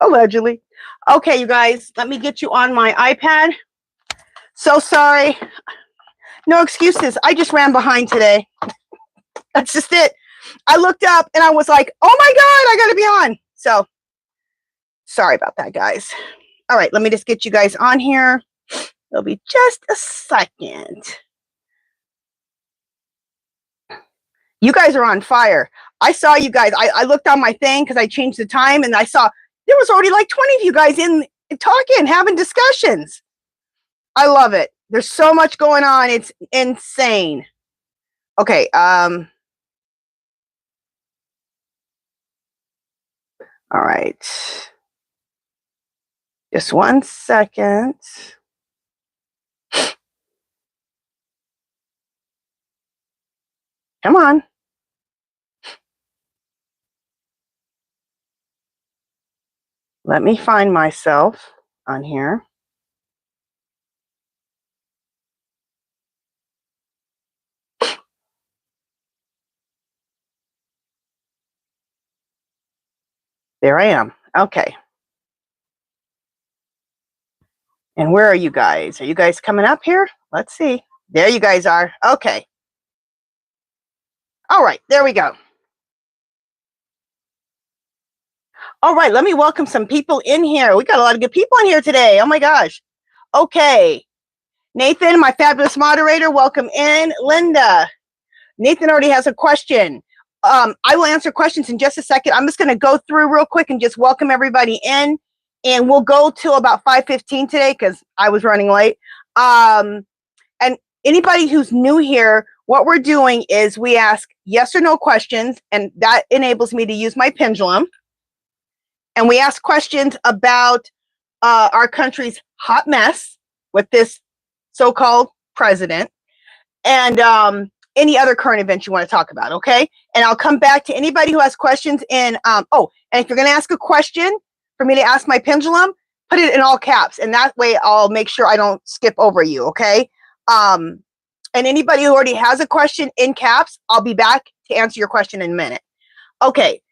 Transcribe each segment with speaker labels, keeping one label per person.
Speaker 1: Allegedly. Okay, you guys, let me get you on my iPad. So sorry. No excuses. I just ran behind today. That's just it. I looked up and I was like, oh my God, I got to be on. So sorry about that, guys. All right, let me just get you guys on here. It'll be just a second. You guys are on fire. I saw you guys. I looked on my thing because I changed the time and I saw there was already like 20 of you guys in talking, having discussions. I love it. There's so much going on. It's insane. Okay. All right. Just 1 second. Come on. Let me find myself on here. There I am. Okay. And where are you guys? Are you guys coming up here? Let's see. There you guys are. Okay. All right. There we go. All right. Let me welcome some people in here. We got a lot of good people in here today. Oh my gosh. Okay. Nathan, my fabulous moderator, welcome in. Linda. Nathan already has a question. I will answer questions in just a second. I'm just going to go through real quick and just welcome everybody in. And we'll go till about 5:15 today because I was running late. And anybody who's new here, what we're doing is we ask yes or no questions, and that enables me to use my pendulum. And we ask questions about our country's hot mess with this so-called president. And any other current events you want to talk about, okay? And I'll come back to anybody who has questions in, and if you're going to ask a question for me to ask my pendulum, put it in all caps, and that way I'll make sure I don't skip over you, okay? And anybody who already has a question in caps, I'll be back to answer your question in a minute. Okay,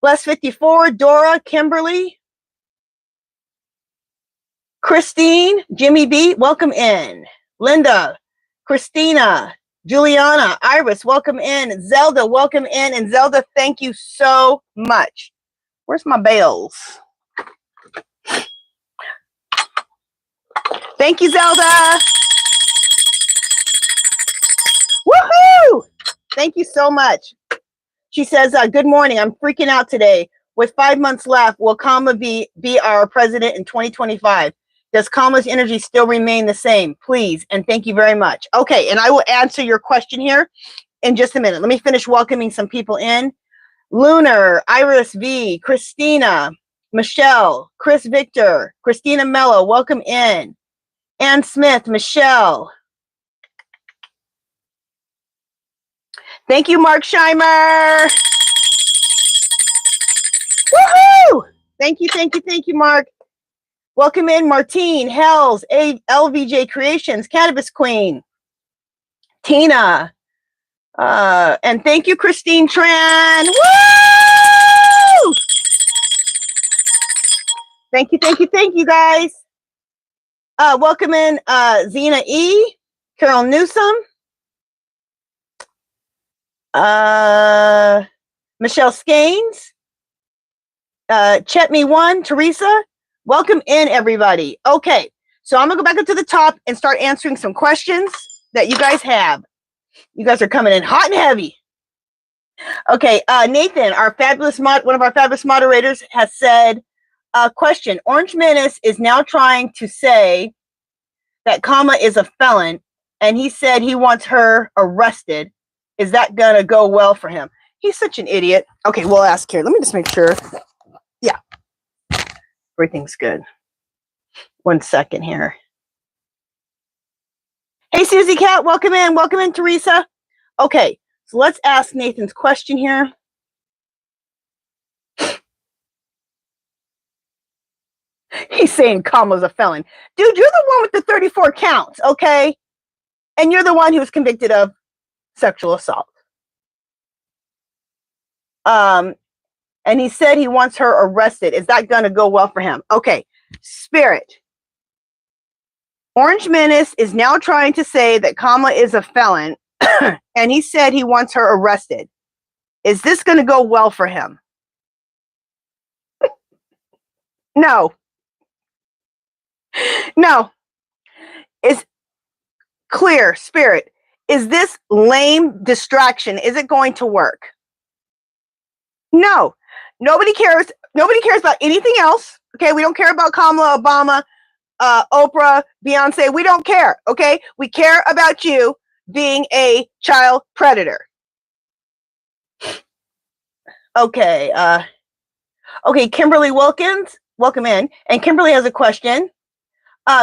Speaker 1: Bless 54, Dora, Kimberly, Christine, Jimmy B, welcome in. Linda, Christina, Juliana, Iris, welcome in. Zelda, welcome in. And Zelda, thank you so much. Where's my bells? Thank you, Zelda. Woohoo! Thank you so much. She says, good morning. I'm freaking out today. With 5 months left, will Kama be our president in 2025? Does Kama's energy still remain the same? Please, and thank you very much. Okay, and I will answer your question here in just a minute. Let me finish welcoming some people in. Lunar, Iris V, Christina, Michelle, Chris Victor, Christina Mello, welcome in. Ann Smith, Michelle. Thank you, Mark Scheimer. Woohoo! Thank you, Mark. Welcome in, Martine, Hells, LVJ Creations, Cannabis Queen, Tina, and thank you, Christine Tran. Woo! Thank you, guys. Welcome in, Zena E, Carol Newsom, Michelle Skanes, Chetme One, Teresa. Welcome in, everybody. Okay, so I'm gonna go back up to the top and start answering some questions that you guys have. You guys are coming in hot and heavy. Okay, Nathan, our fabulous one of our fabulous moderators, has said, question: Orange Menace is now trying to say that Kama is a felon, and he said he wants her arrested. Is that gonna go well for him? He's such an idiot. Okay, we'll ask here. Let me just make sure. Yeah. Everything's good. 1 second here. Hey, Susie Cat, welcome in. Welcome in, Teresa. Okay, so let's ask Nathan's question here. He's saying Kama's a felon. Dude, you're the one with the 34 counts, okay? And you're the one who was convicted of sexual assault. And he said he wants her arrested. Is that going to go well for him? Okay, Spirit. Orange Menace is now trying to say that Kamala is a felon, and he said he wants her arrested. Is this going to go well for him? No. No. Is clear, Spirit. Is this lame distraction? Is it going to work? No. Nobody cares. Nobody cares about anything else. Okay, we don't care about Kamala, Obama, Oprah, Beyonce. We don't care. Okay, we care about you being a child predator. Okay. Okay, Kimberly Wilkins, welcome in. And Kimberly has a question.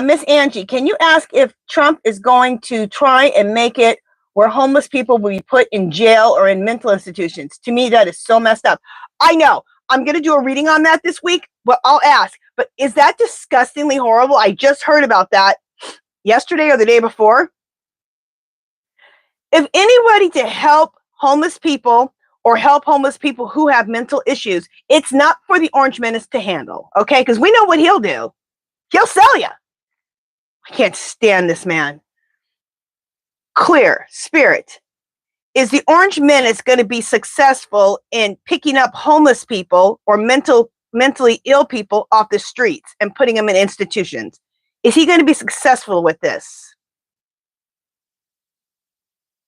Speaker 1: Miss Angie, can you ask if Trump is going to try and make it where homeless people will be put in jail or in mental institutions? To me, that is so messed up. I know. I'm going to do a reading on that this week, but I'll ask. But is that disgustingly horrible? I just heard about that yesterday or the day before. If anybody to help homeless people or help homeless people who have mental issues, it's not for the Orange Menace to handle, okay? Because we know what he'll do. He'll sell you. I can't stand this man. Clear, Spirit. Is the Orange Menace going to be successful in picking up homeless people or mentally ill people off the streets and putting them in institutions? Is he going to be successful with this?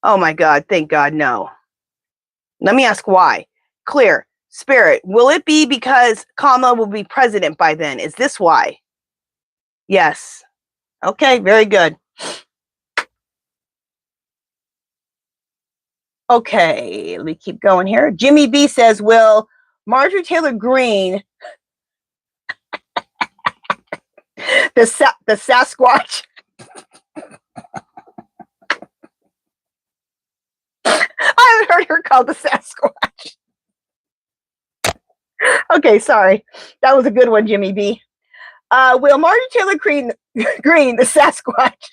Speaker 1: Oh my God, thank God, no. Let me ask why. Clear, Spirit. Will it be because Kamala will be president by then? Is this why? Yes. Okay, very good. Okay, let me keep going here. Jimmy B says, will Marjorie Taylor Greene, the Sasquatch, I haven't heard her called the Sasquatch. Okay, sorry. That was a good one, Jimmy B. Will Marjorie Taylor Greene, the Sasquatch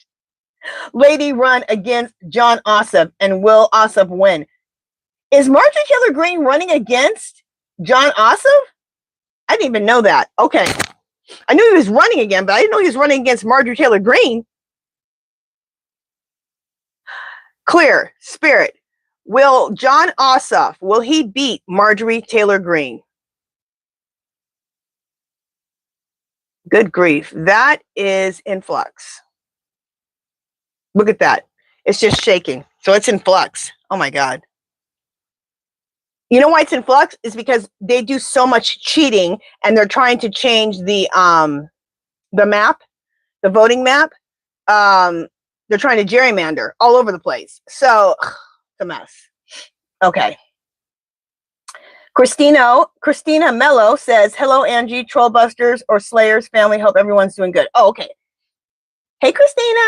Speaker 1: lady, run against John Ossoff, and will Ossoff win? Is Marjorie Taylor Greene running against John Ossoff? I didn't even know that. Okay. I knew he was running again, but I didn't know he was running against Marjorie Taylor Greene. Clear, Spirit. Will John Ossoff, will he beat Marjorie Taylor Greene? Good grief. That is in flux. Look at that. It's just shaking. So it's in flux. Oh my God. You know why it's in flux? It's because they do so much cheating and they're trying to change the map, the voting map. They're trying to gerrymander all over the place. So it's a mess. Okay. Christina Mello says, hello, Angie, Trollbusters or Slayers family. Hope everyone's doing good. Oh, okay. Hey, Christina.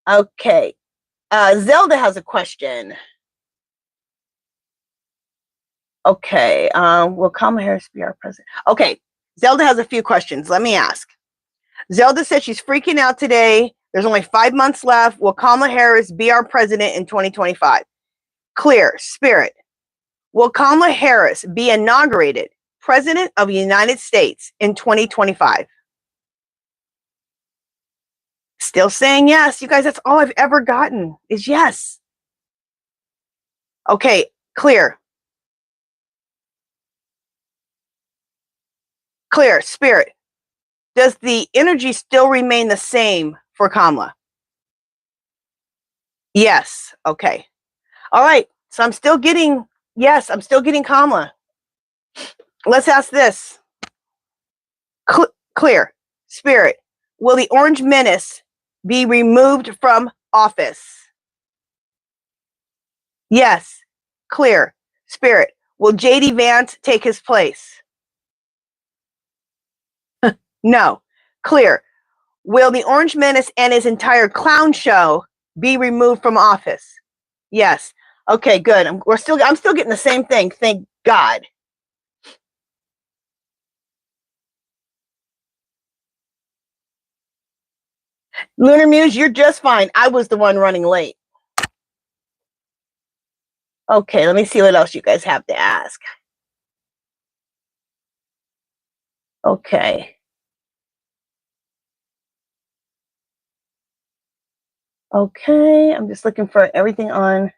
Speaker 1: Okay. Zelda has a question. Okay. Will Kamala Harris be our president? Okay. Zelda has a few questions. Let me ask. Zelda says she's freaking out today. There's only 5 months left. Will Kamala Harris be our president in 2025? Clear, Spirit. Will Kamala Harris be inaugurated president of the United States in 2025? Still saying yes. You guys, that's all I've ever gotten is yes. Okay, clear. Clear, Spirit. Does the energy still remain the same for Kamala? Yes. Okay. All right. So I'm still getting, yes, I'm still getting Kamala. Let's ask this. Clear, Spirit. Will the Orange Menace be removed from office? Yes. Clear, Spirit. Will J.D. Vance take his place? No. Clear. Will the Orange Menace and his entire clown show be removed from office? Yes. Okay, good. I'm still getting the same thing. Thank God. Lunar Muse, you're just fine. I was the one running late. Okay, let me see what else you guys have to ask. Okay. Okay, I'm just looking for everything on.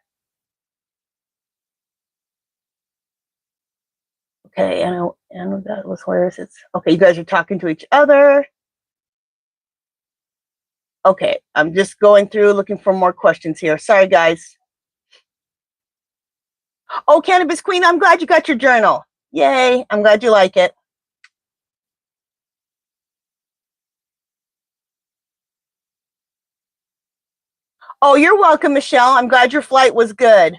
Speaker 1: Okay, and that was where is it? Okay, you guys are talking to each other. Okay, I'm just going through looking for more questions here. Sorry, guys. Oh, Cannabis Queen, I'm glad you got your journal. Yay, I'm glad you like it. Oh, you're welcome, Michelle. I'm glad your flight was good.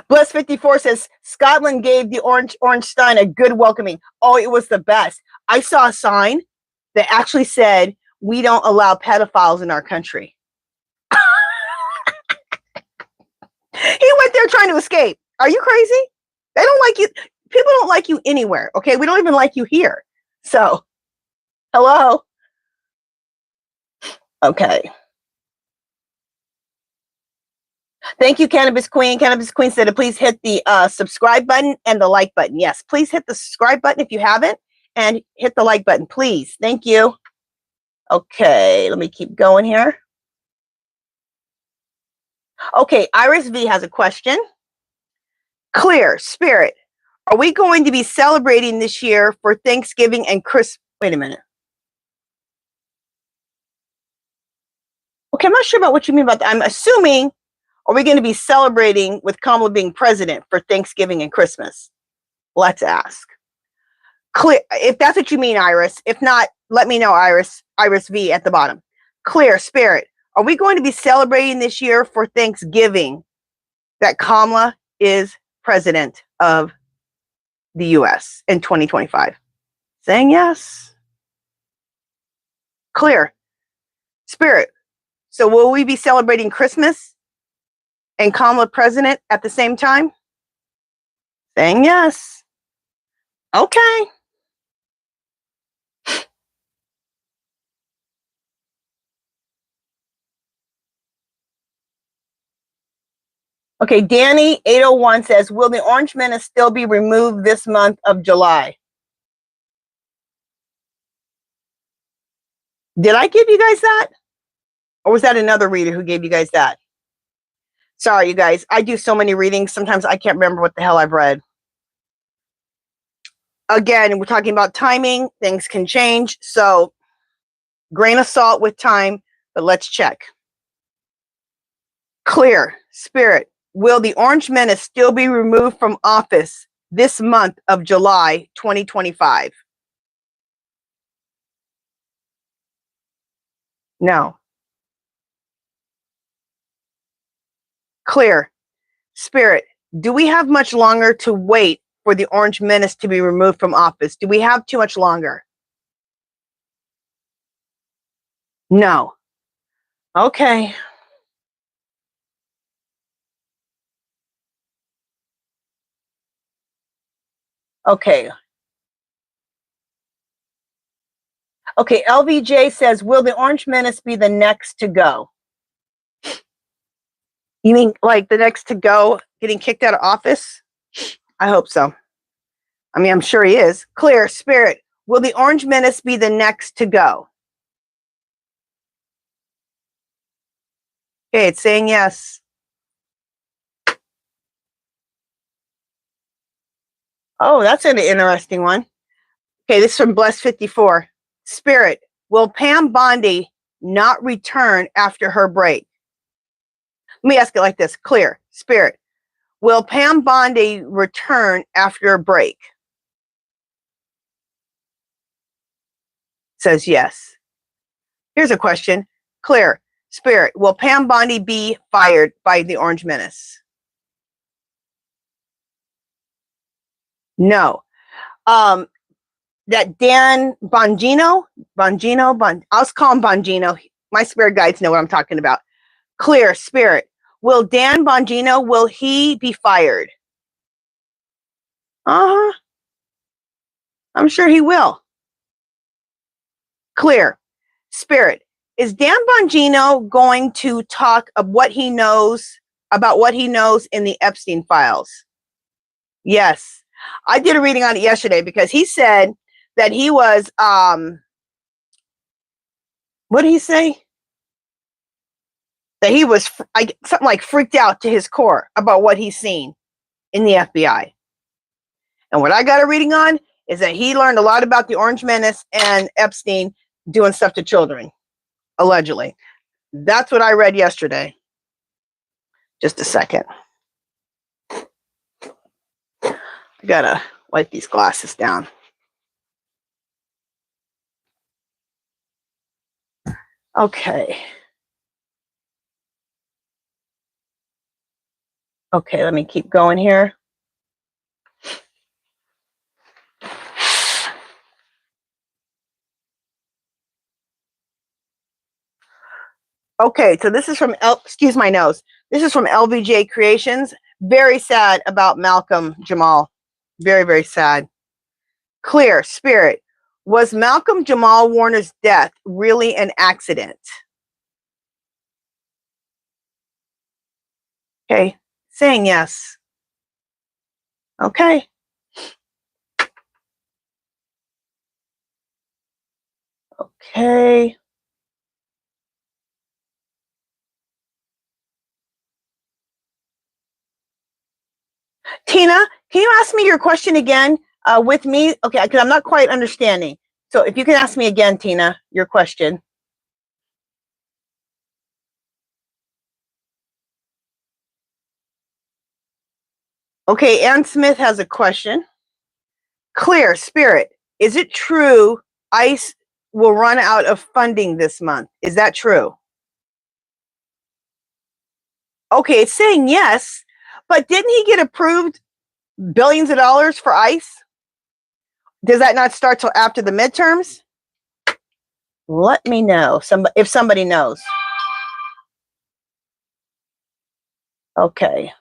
Speaker 1: Bless 54 says Scotland gave the Orange Stein a good welcoming. Oh, it was the best. I saw a sign that actually said, "We don't allow pedophiles in our country." He went there trying to escape. Are you crazy? They don't like you. People don't like you anywhere. Okay, we don't even like you here. So, hello. Okay. Thank you, Cannabis Queen. Cannabis Queen said to please hit the subscribe button and the like button. Yes, please hit the subscribe button if you haven't, and hit the like button, please. Thank you. Okay, let me keep going here. Okay, Iris V has a question. Clear, Spirit, are we going to be celebrating this year for Thanksgiving and Christmas? Wait a minute. Okay, I'm not sure about what you mean about that. I'm assuming, are we going to be celebrating with Kamala being president for Thanksgiving and Christmas? Let's ask. Clear, if that's what you mean, Iris. If not, let me know, Iris V at the bottom. Clear, Spirit, are we going to be celebrating this year for Thanksgiving that Kamala is president of the US in 2025? Saying yes. Clear, Spirit, so will we be celebrating Christmas and Kamala president at the same time? Saying yes. Okay. Okay, Danny 801 says, will the Orange Menace still be removed this month of July? Did I give you guys that? Or was that another reader who gave you guys that? Sorry, you guys. I do so many readings. Sometimes I can't remember what the hell I've read. Again, we're talking about timing. Things can change. So, grain of salt with time, but let's check. Clear, Spirit, will the Orange Menace still be removed from office this month of July 2025? No. Clear, Spirit, do we have much longer to wait for the Orange Menace to be removed from office? Do we have too much longer? No. Okay. Okay. Okay, LVJ says, will the Orange Menace be the next to go? You mean like the next to go getting kicked out of office? I hope so. I mean, I'm sure he is. Clear, Spirit, will the Orange Menace be the next to go? Okay, it's saying yes. Oh, that's an interesting one. Okay, this is from Bless 54. Spirit, will Pam Bondi not return after her break? Let me ask it like this. Clear, Spirit, will Pam Bondi return after a break? Says yes. Here's a question. Clear, Spirit, will Pam Bondi be fired by the Orange Menace? No. That Dan Bongino, I'll call him Bongino. My spirit guides know what I'm talking about. Clear, Spirit, will Dan Bongino, will he be fired? Uh-huh. I'm sure he will. Clear, Spirit, is Dan Bongino going to talk of what he knows about what he knows in the Epstein files. Yes. I did a reading on it yesterday because he said that he was, what did he say? That he was something like freaked out to his core about what he's seen in the FBI. And what I got a reading on is that he learned a lot about the Orange Menace and Epstein doing stuff to children, allegedly. That's what I read yesterday. Just a second. I gotta wipe these glasses down. Okay. Okay, let me keep going here. Okay, so this is from, excuse my nose. This is from LVJ Creations. Very sad about Malcolm Jamal. Very, very sad. Clear, Spirit. Was Malcolm Jamal Warner's death really an accident? Okay, saying yes. Okay. Okay. Tina, can you ask me your question again with me? Okay, because I'm not quite understanding. So if you can ask me again, Tina, your question. Okay, Ann Smith has a question. Clear, Spirit. Is it true ICE will run out of funding this month? Is that true? Okay, it's saying yes, but didn't he get approved billions of dollars for ICE? Does that not start till after the midterms? Let me know if somebody knows. Okay.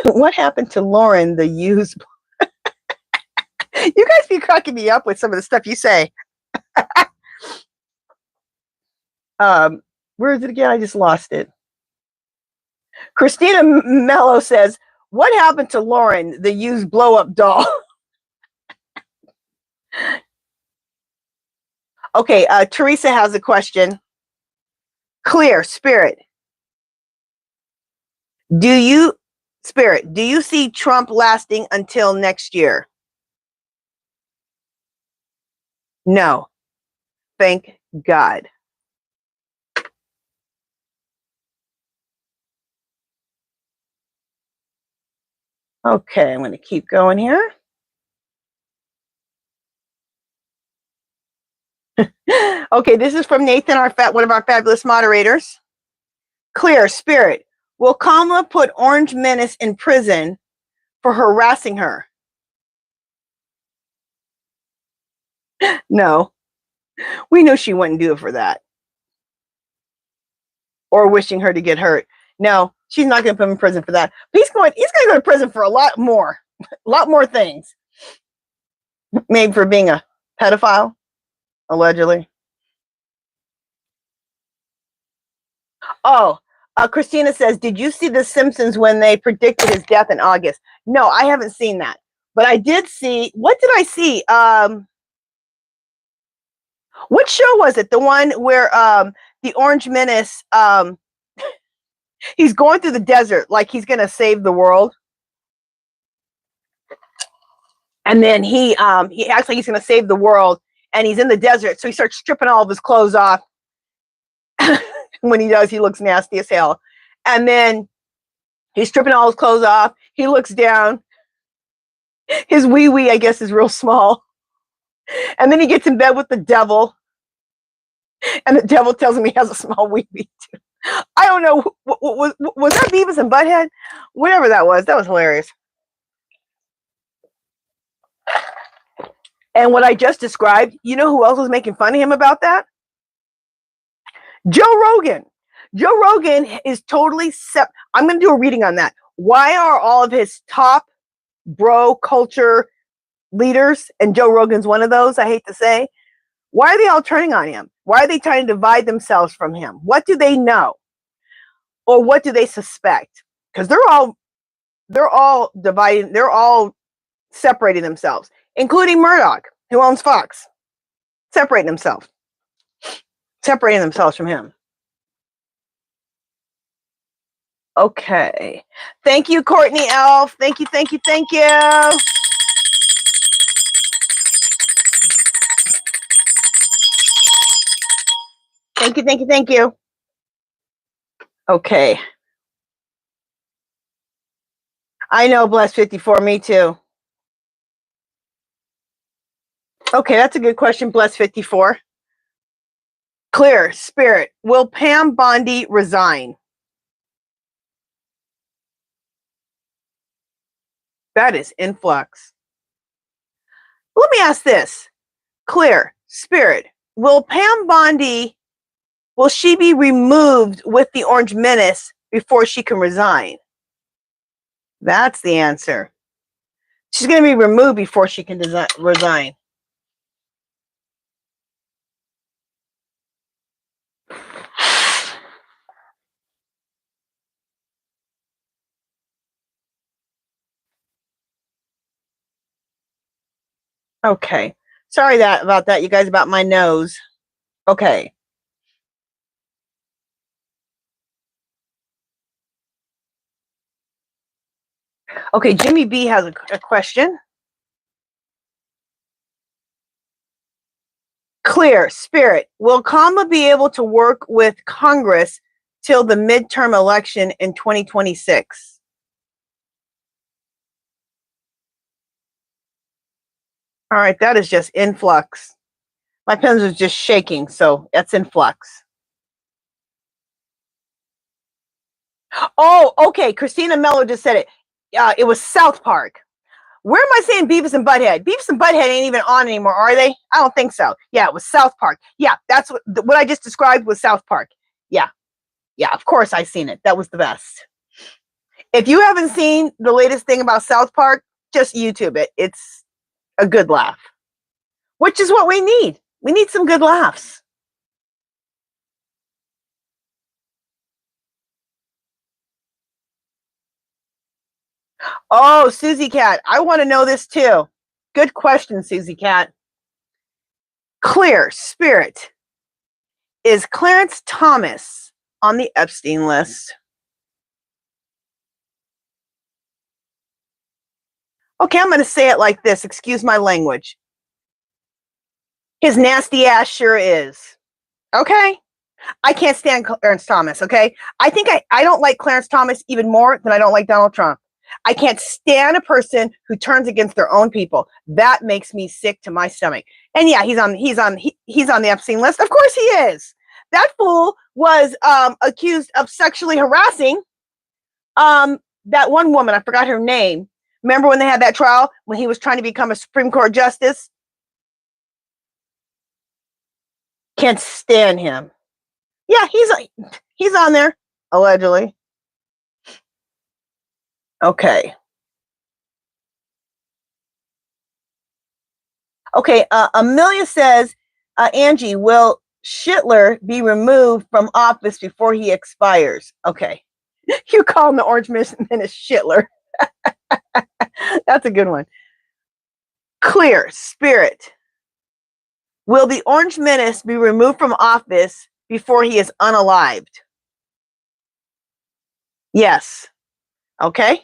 Speaker 1: What happened to Lauren, the used? You guys be cracking me up with some of the stuff you say. Where is it again? I just lost it. Christina Mello says, what happened to Lauren, the used blow-up doll? Okay, Teresa has a question. Clear, Spirit. Do you see Trump lasting until next year? No. Thank God. Okay, I'm going to keep going here. Okay, this is from Nathan, one of our fabulous moderators. Clear, Spirit. Will Kamala put Orange Menace in prison for harassing her? No. We know she wouldn't do it for that. Or wishing her to get hurt. No, she's not going to put him in prison for that. He's going to go to prison for a lot more things. Maybe for being a pedophile, allegedly. Oh, Christina says, did you see The Simpsons when they predicted his death in August? No, I haven't seen that. But I did see, what did I see? What show was it? The one where the Orange Menace, he's going through the desert like he's going to save the world. And then he acts like he's going to save the world, and he's in the desert, so he starts stripping all of his clothes off. When he does, he looks nasty as hell. And then he's stripping all his clothes off. He looks down. His wee-wee, I guess, is real small. And then he gets in bed with the devil. And the devil tells him he has a small wee-wee too. I don't know. Was that Beavis and Butthead? Whatever that was hilarious. And what I just described, you know who else was making fun of him about that? Joe Rogan. Joe Rogan is totally I'm going to do a reading on that. Why are all of his top bro culture leaders, and Joe Rogan's one of those, I hate to say. Why are they all turning on him? Why are they trying to divide themselves from him? What do they know? Or what do they suspect? Because they're all dividing, they're all separating themselves, including Murdoch, who owns Fox, separating themselves from him. Okay. Thank you, Courtney Elf. Thank you, thank you, thank you. Thank you, thank you, thank you. Okay. I know, Bless 54, me too. Okay, that's a good question, Bless 54. Clear, Spirit, will Pam Bondi resign? That is influx. Let me ask this. Clear, Spirit, will Pam Bondi, will she be removed with the Orange Menace before she can resign? That's the answer. She's going to be removed before she can resign. Okay. Sorry about that, you guys, about my nose. Okay. Okay, Jimmy B has a question. Clear, Spirit, will Kama be able to work with Congress till the midterm election in 2026? All right, that is just influx. My pens are just shaking, so that's influx. Oh, okay. Christina Mello just said it. It was South Park. Where am I saying Beavis and Butthead? Beavis and Butthead ain't even on anymore, are they? I don't think so. Yeah, it was South Park. Yeah, that's what I just described was South Park. Yeah, of course I've seen it. That was the best. If you haven't seen the latest thing about South Park, just YouTube it. It's a good laugh, which is what we need. We need some good laughs. Oh, Susie Cat, I want to know this too. Good question, Susie Cat. Clear, Spirit, is Clarence Thomas on the Epstein list? Okay, I'm going to say it like this. Excuse my language. His nasty ass sure is. Okay? I can't stand Clarence Thomas, okay? I think I don't like Clarence Thomas even more than I don't like Donald Trump. I can't stand a person who turns against their own people. That makes me sick to my stomach. And yeah, he's on the Epstein list. Of course he is. That fool was accused of sexually harassing that one woman. I forgot her name. Remember when they had that trial when he was trying to become a Supreme Court justice? Can't stand him. Yeah, he's on there allegedly. Okay. Okay, Amelia says, Angie, will Schittler be removed from office before he expires? Okay. You call him the Orange Menace Schittler. That's a good one. Clear, Spirit, will the Orange Menace be removed from office before he is unalived? Yes. Okay.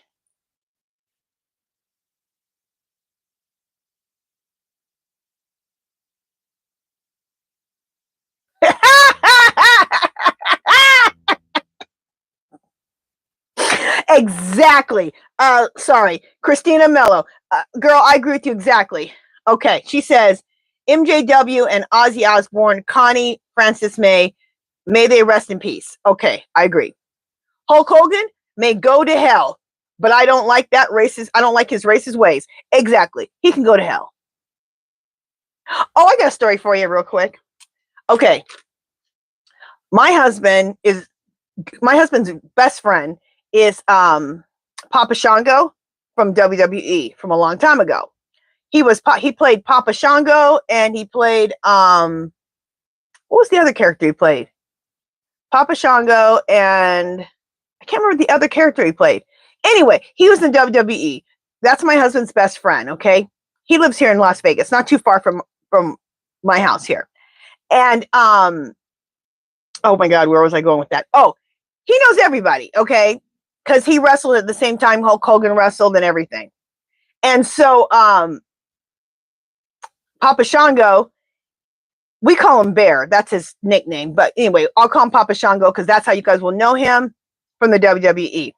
Speaker 1: Exactly. Sorry, Christina Mello. Girl, I agree with you exactly. Okay, she says MJW and Ozzy Osbourne, Connie Francis may they rest in peace. Okay, I agree. Hulk Hogan may go to hell, but I don't like that racist. I don't like his racist ways. Exactly. He can go to hell. Oh, I got a story for you real quick. Okay. My husband's best friend is Papa Shango. from WWE from a long time ago. He played Papa Shango, and he played what was the other character he played? Papa Shango, and I can't remember the other character he played. Anyway, he was in WWE. That's my husband's best friend, okay? He lives here in Las Vegas, not too far from my house here. And oh my God, where was I going with that? Oh, he knows everybody, okay? Because he wrestled at the same time Hulk Hogan wrestled and everything. And so Papa Shango, we call him Bear. That's his nickname. But anyway, I'll call him Papa Shango because that's how you guys will know him from the WWE.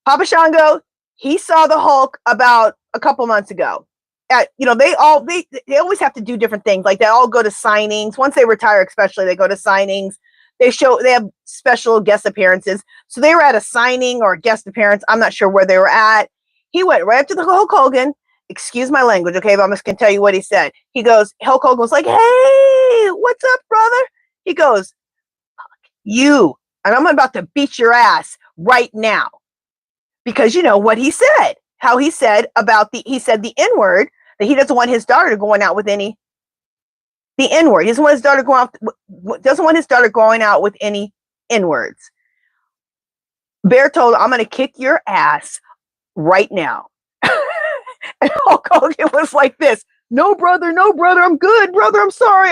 Speaker 1: Papa Shango, he saw the Hulk about a couple months ago. They always have to do different things. Like they all go to signings. Once they retire, especially, they go to signings. They have special guest appearances. So they were at a signing or a guest appearance. I'm not sure where they were at. He went right up to the Hulk Hogan. Excuse my language, okay? But I'm just gonna tell you what he said. He goes, Hulk Hogan was like, "Hey, what's up, brother?" He goes, "You, and I'm about to beat your ass right now." Because you know what he said, how he said he said the N-word, that he doesn't want his daughter going out with the N-word. He doesn't want his daughter going out with any N-words. Bear told him, "I'm going to kick your ass right now." And Hulk Hogan was like this, no, brother, I'm good, brother. I'm sorry.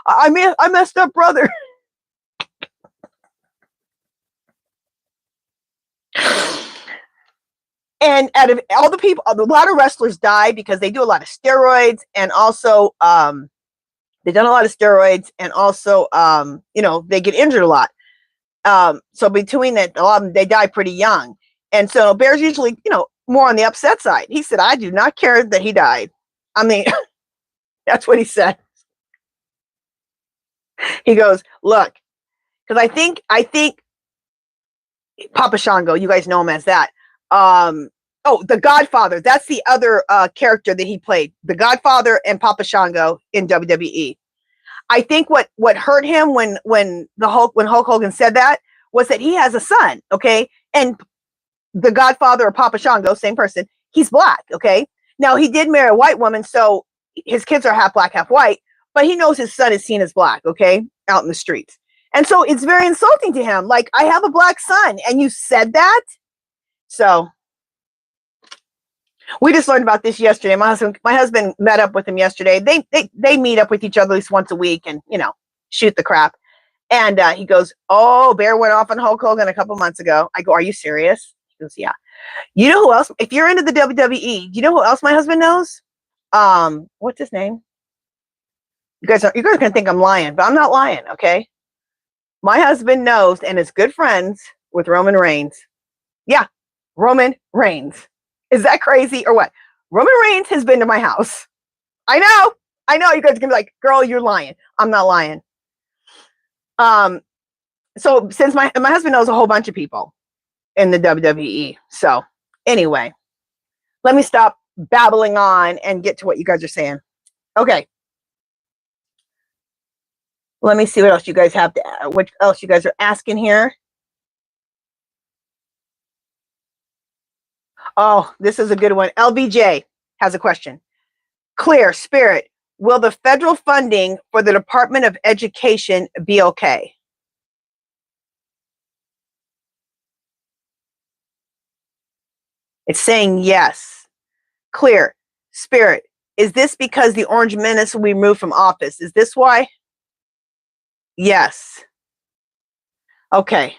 Speaker 1: I messed up, brother." And out of all the people, a lot of wrestlers die because they do a lot of steroids, and also they've done a lot of steroids, and also they get injured a lot. So between that, a lot of them, they die pretty young. And so Bear's usually, more on the upset side. He said, "I do not care that he died." I mean, that's what he said. He goes, "Look, because I think Papa Shango, you guys know him as that. The Godfather. That's the other character that he played. The Godfather and Papa Shango in WWE. I think what hurt him when Hulk Hogan said that was that he has a son, okay? And the Godfather or Papa Shango, same person, he's black, okay? Now he did marry a white woman, so his kids are half black, half white, but he knows his son is seen as black, okay, out in the streets. And so it's very insulting to him. Like, I have a black son, and you said that? So we just learned about this yesterday. My husband met up with him yesterday. They meet up with each other at least once a week and, shoot the crap. And he goes, "Oh, Bear went off on Hulk Hogan a couple months ago." I go, "Are you serious?" He goes, "Yeah." You know who else? If you're into the WWE, you know who else my husband knows? What's his name? You guys are gonna think I'm lying, but I'm not lying, okay? My husband knows and is good friends with Roman Reigns. Yeah, Roman Reigns. Is that crazy or what? Roman Reigns has been to my house. I know. You guys are gonna be like, "Girl, you're lying." I'm not lying. So since my husband knows a whole bunch of people in the WWE. So anyway, let me stop babbling on and get to what you guys are saying. Okay. Let me see what else you guys have what else you guys are asking here. Oh, this is a good one. LBJ has a question. Clear Spirit, will the federal funding for the Department of Education be okay? It's saying yes. Clear Spirit, is this because the Orange Menace will be removed from office? Is this why? Yes. Okay.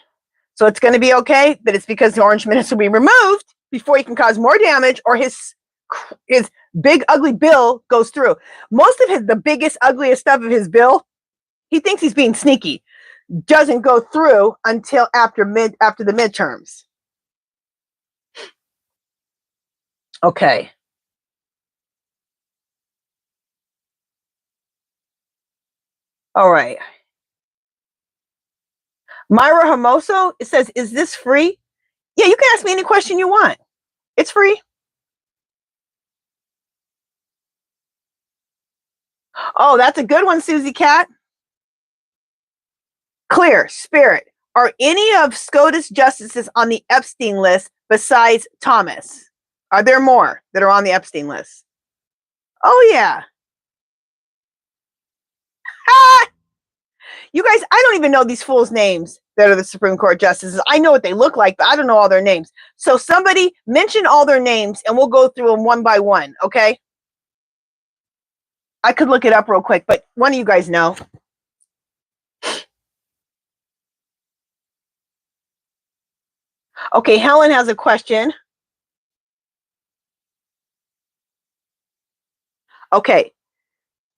Speaker 1: So it's going to be okay, but it's because the Orange Menace will be removed before he can cause more damage or his big ugly bill goes through. Most of the biggest, ugliest stuff of his bill, he thinks he's being sneaky, doesn't go through until after the midterms. Okay. All right. Myra Hermoso, it says, "Is this free?" Yeah, you can ask me any question you want. It's free. Oh, that's a good one, Susie Cat. Clear Spirit, are any of SCOTUS justices on the Epstein list besides Thomas? Are there more that are on the Epstein list? Oh, yeah. Ah! You guys, I don't even know these fools' names that are the Supreme Court justices. I know what they look like, but I don't know all their names. So somebody mention all their names and we'll go through them one by one, okay? I could look it up real quick, but one of you guys know. Okay, Helen has a question. Okay,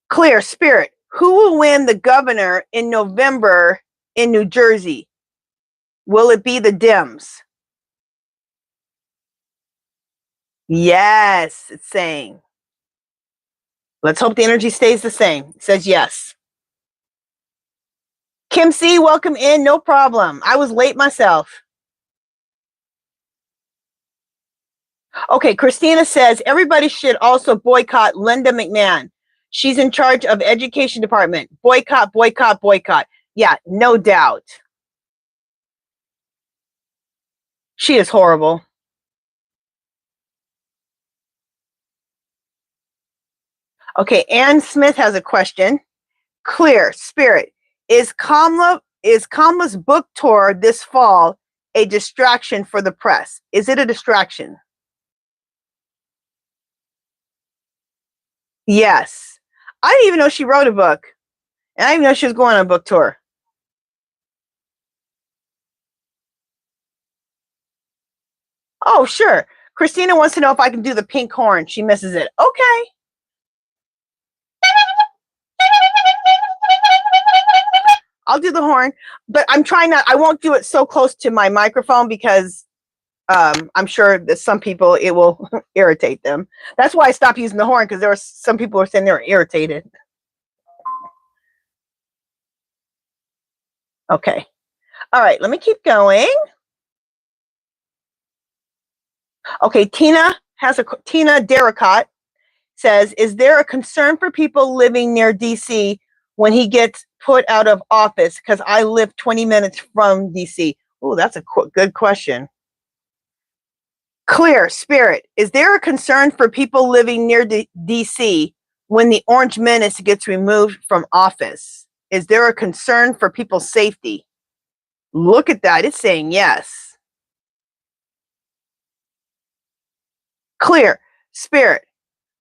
Speaker 1: clear spirit. Who will win the governor in November in New Jersey? Will it be the Dems? Yes, it's saying. Let's hope the energy stays the same. It says yes. Kim C, welcome in. No problem. I was late myself. Okay, Christina says everybody should also boycott Linda McMahon. She's in charge of education department. Boycott, boycott, boycott. Yeah, no doubt. She is horrible. Okay, Ann Smith has a question. Clear spirit. Is Kamala's book tour this fall a distraction for the press? Is it a distraction? Yes. I didn't even know she wrote a book. And I didn't even know she was going on a book tour. Oh, sure. Christina wants to know if I can do the pink horn. She misses it. Okay. I'll do the horn, but I'm trying not, I won't do it so close to my microphone because I'm sure that some people, it will irritate them. That's why I stopped using the horn, because there were some people who were saying they were irritated. Okay. All right, let me keep going. Okay, Tina Derricott says, is there a concern for people living near DC when he gets put out of office? Because I live 20 minutes from DC. Oh, that's a good question. Clear spirit. Is there a concern for people living near DC when the Orange Menace gets removed from office? Is there a concern for people's safety? Look at that. It's saying yes. Clear spirit.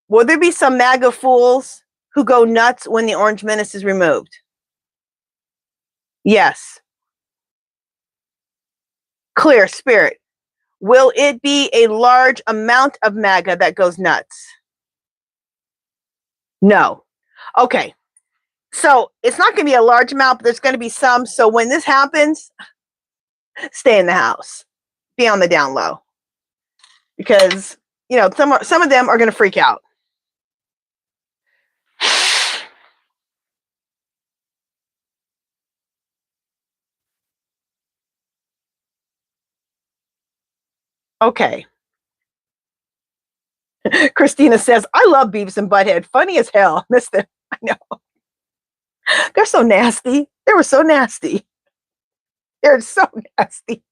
Speaker 1: Will there be some MAGA fools who go nuts when the Orange Menace is removed? Yes. Clear spirit. Will it be a large amount of MAGA that goes nuts? No. Okay. So it's not going to be a large amount, but there's going to be some. So when this happens, stay in the house. Be on the down low. Because, you know, some of them are going to freak out. Okay. Christina says, I love Beavis and Butthead. Funny as hell. Miss them. I know. They're so nasty. They were so nasty. They're so nasty.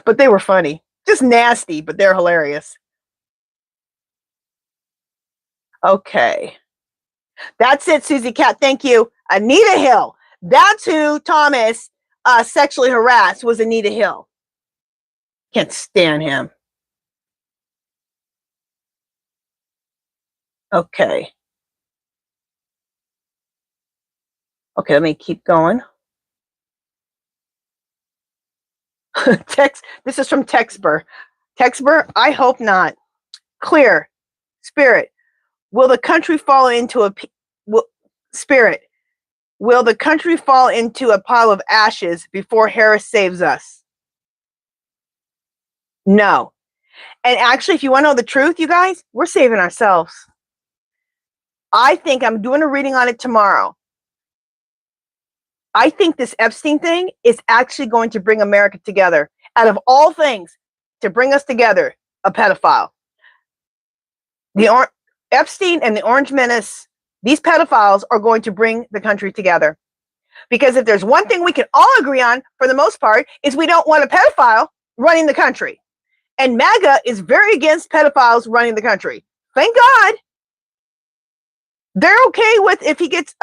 Speaker 1: But they were funny. Just nasty, but they're hilarious. Okay. That's it, Susie Cat. Thank you. Anita Hill. That's who Thomas sexually harassed, was Anita Hill. Can't stand him. Okay. Okay, let me keep going. This is from Texber. Texber, I hope not. Clear spirit. Will the country fall into a spirit? Will the country fall into a pile of ashes before Harris saves us? No. And actually, if you want to know the truth, you guys, we're saving ourselves. I think I'm doing a reading on it tomorrow. I think this Epstein thing is actually going to bring America together. Out of all things, to bring us together, a pedophile. Epstein and the Orange Menace, these pedophiles are going to bring the country together. Because if there's one thing we can all agree on, for the most part, is we don't want a pedophile running the country. And MAGA is very against pedophiles running the country. Thank God. They're okay with if he gets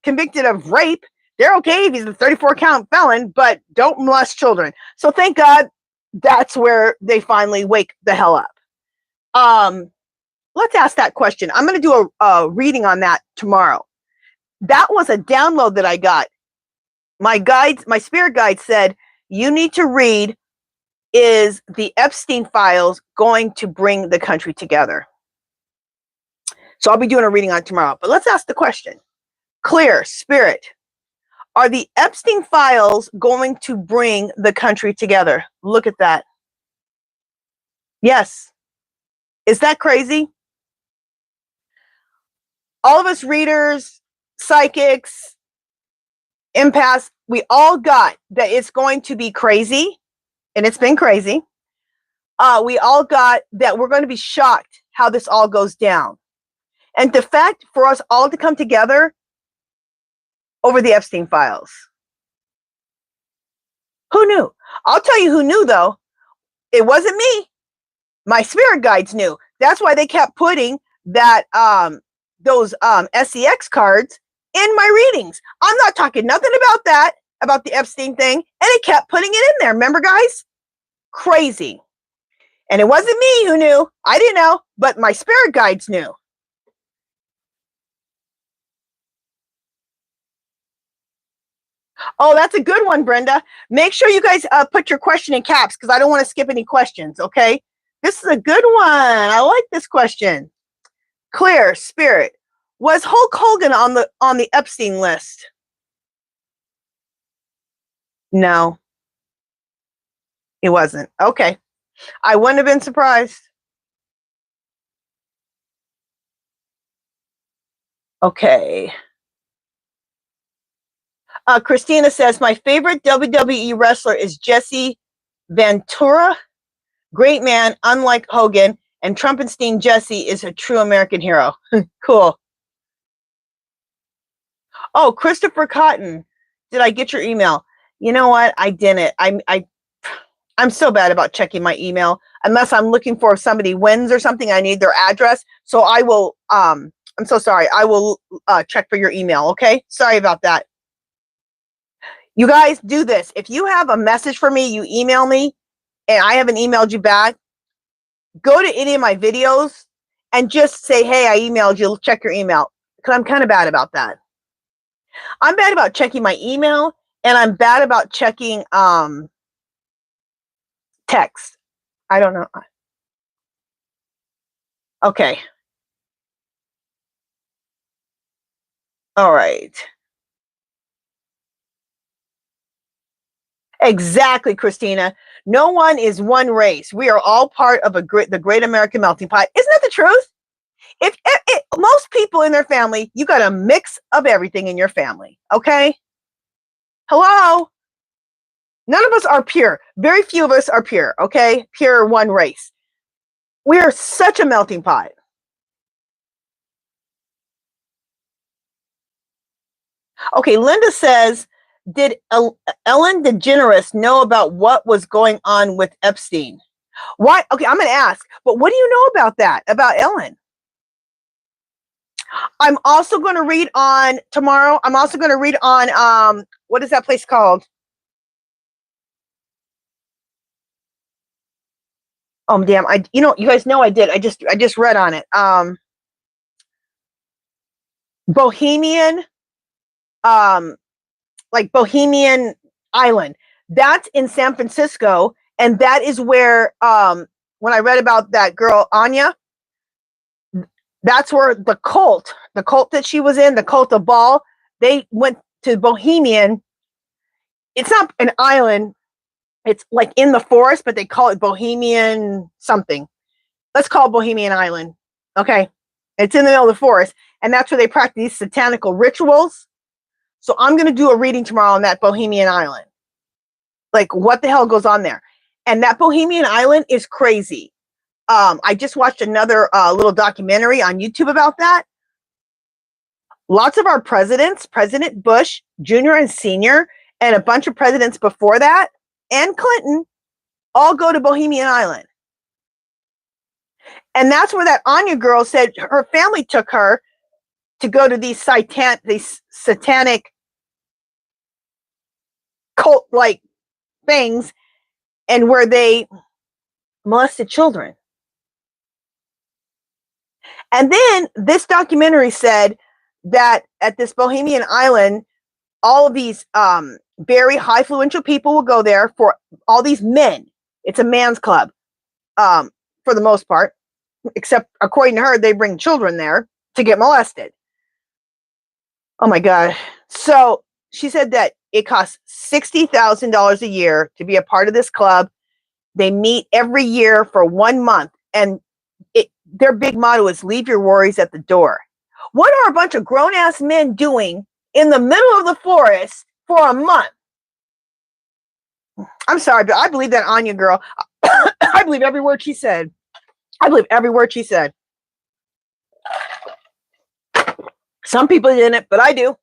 Speaker 1: convicted of rape. They're okay if he's a 34-count felon, but don't molest children. So thank God that's where they finally wake the hell up. Let's ask that question. I'm going to do a reading on that tomorrow. That was a download that I got. My spirit guide said, you need to read, is the Epstein files going to bring the country together? So I'll be doing a reading on it tomorrow. But let's ask the question. Clear, spirit. Are the Epstein files going to bring the country together? Look at that. Yes. Is that crazy? All of us readers, psychics, empaths, we all got that it's going to be crazy, and it's been crazy. We all got that we're going to be shocked how this all goes down. And the fact for us all to come together over the Epstein files. Who knew? I'll tell you who knew, though. It wasn't me. My spirit guides knew. That's why they kept putting that those SEX cards in my readings. I'm not talking nothing about that, about the Epstein thing, and they kept putting it in there. Remember, guys? Crazy. And it wasn't me who knew. I didn't know, but my spirit guides knew. Oh, that's a good one, Brenda. Make sure you guys put your question in caps because I don't want to skip any questions, okay? This is a good one. I like this question. Clear, spirit. Was Hulk Hogan on the Epstein list? No. He wasn't. Okay. I wouldn't have been surprised. Okay. Christina says, my favorite WWE wrestler is Jesse Ventura. Great man, unlike Hogan. And Trumpenstein Jesse is a true American hero. Cool. Oh, Christopher Cotton. Did I get your email? You know what? I didn't. I'm so bad about checking my email. Unless I'm looking for somebody wins or something, I need their address. So I will, I'm so sorry. I will check for your email, okay? Sorry about that. You guys do this. If you have a message for me, you email me, and I haven't emailed you back, go to any of my videos and just say, hey, I emailed you. Check your email. Because I'm kind of bad about that. I'm bad about checking my email, and I'm bad about checking text. I don't know. Okay. All right. Exactly, Christina. No one is one race. We are all part of the great American melting pot. Isn't that the truth? If most people in their family, you got a mix of everything in your family. Okay. Hello. None of us are pure. Very few of us are pure. Okay. Pure one race. We are such a melting pot. Okay. Linda says, did Ellen DeGeneres know about what was going on with Epstein? Why? Okay, I'm going to ask, but what do you know about that, about Ellen? I'm also going to read on tomorrow. I'm also going to read on, what is that place called? Oh, damn. You guys know I did. I just read on it. Bohemian, like Bohemian Island. That's in San Francisco. And that is where, when I read about that girl, Anya, that's where the cult that she was in, the cult of Baal, they went to Bohemian. It's not an island. It's like in the forest, but they call it Bohemian something. Let's call it Bohemian Island. Okay. It's in the middle of the forest. And that's where they practice these satanical rituals. So I'm going to do a reading tomorrow on that Bohemian Island. Like, what the hell goes on there? And that Bohemian Island is crazy. I just watched another little documentary on YouTube about that. Lots of our presidents, President Bush, Jr. and Sr., and a bunch of presidents before that, and Clinton, all go to Bohemian Island. And that's where that Anya girl said her family took her to go to these satanic cult-like things, and where they molested children. And then this documentary said that at this Bohemian Island, all of these very high influential people will go there for all these men. It's a man's club, for the most part, except according to her, they bring children there to get molested. Oh my God. So she said that it costs $60,000 a year to be a part of this club. They meet every year for 1 month, and their big motto is leave your worries at the door. What are a bunch of grown-ass men doing in the middle of the forest for a month? I'm sorry, but I believe that Anya girl. I believe every word she said. I believe every word she said. Some people didn't, but I do.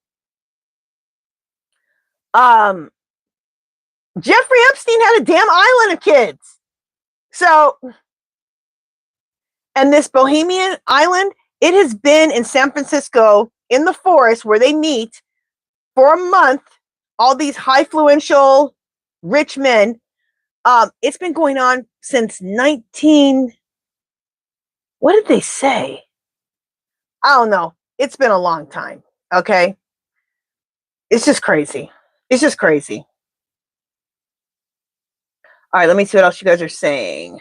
Speaker 1: Jeffrey Epstein had a damn island of kids. So, and this Bohemian Island, it has been in San Francisco in the forest where they meet for a month, all these high influential rich men. It's been going on since what did they say? I don't know. It's been a long time. Okay. It's just crazy. It's just crazy. All right, let me see what else you guys are saying.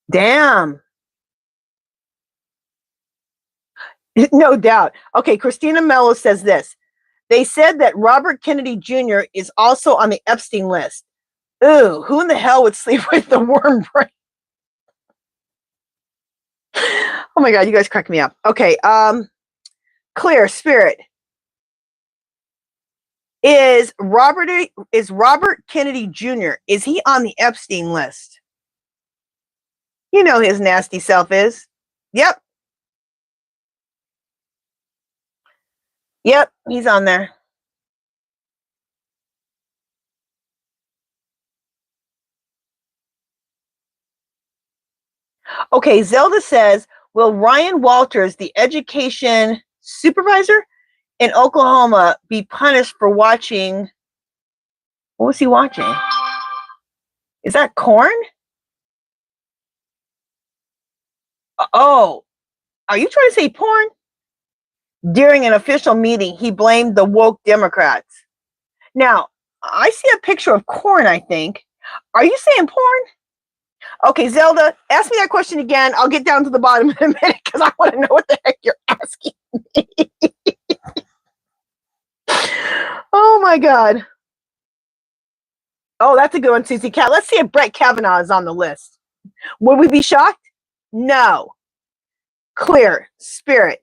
Speaker 1: Damn. No doubt. Okay, Christina Mello says this. They said that Robert Kennedy Jr. is also on the Epstein list. Ooh, who in the hell would sleep with the worm brain? Oh my God, you guys crack me up. Okay, Clear Spirit. Is Robert Kennedy Jr., is he on the Epstein list? You know his nasty self is. Yep. Yep, he's on there. Okay, Zelda says, will Ryan Walters, the education supervisor in Oklahoma, be punished for watching? What was he watching? Is that corn? Oh, are you trying to say porn? During an official meeting, he blamed the woke Democrats. Now, I see a picture of corn, I think. Are you saying porn? Okay, Zelda, ask me that question again. I'll get down to the bottom in a minute because I want to know what the heck you're asking me. Oh my God. Oh, that's a good one, Susie Cat. Let's see if Brett Kavanaugh is on the list. Would we be shocked? No. Clear Spirit.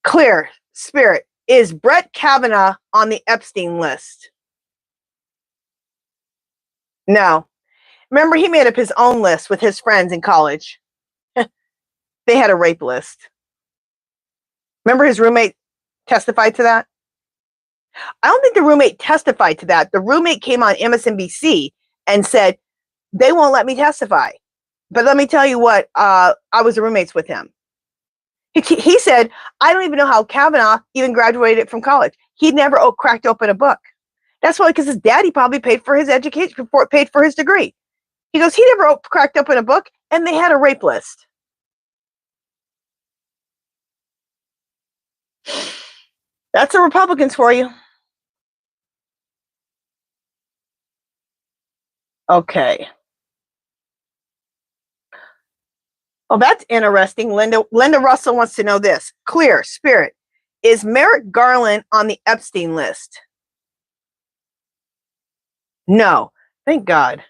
Speaker 1: Clear Spirit. Is Brett Kavanaugh on the Epstein list? No. Remember, he made up his own list with his friends in college. They had a rape list. Remember his roommate testified to that? I don't think the roommate testified to that. The roommate came on MSNBC and said, they won't let me testify. But let me tell you what, I was roommates with him. He said, I don't even know how Kavanaugh even graduated from college. He'd never cracked open a book. That's why, because his daddy probably paid for his education, paid for his degree. He goes, he never cracked open a book, and they had a rape list. That's the Republicans for you. Okay. Oh, that's interesting. Linda Russell wants to know this. Clear Spirit. Is Merrick Garland on the Epstein list? No. Thank God.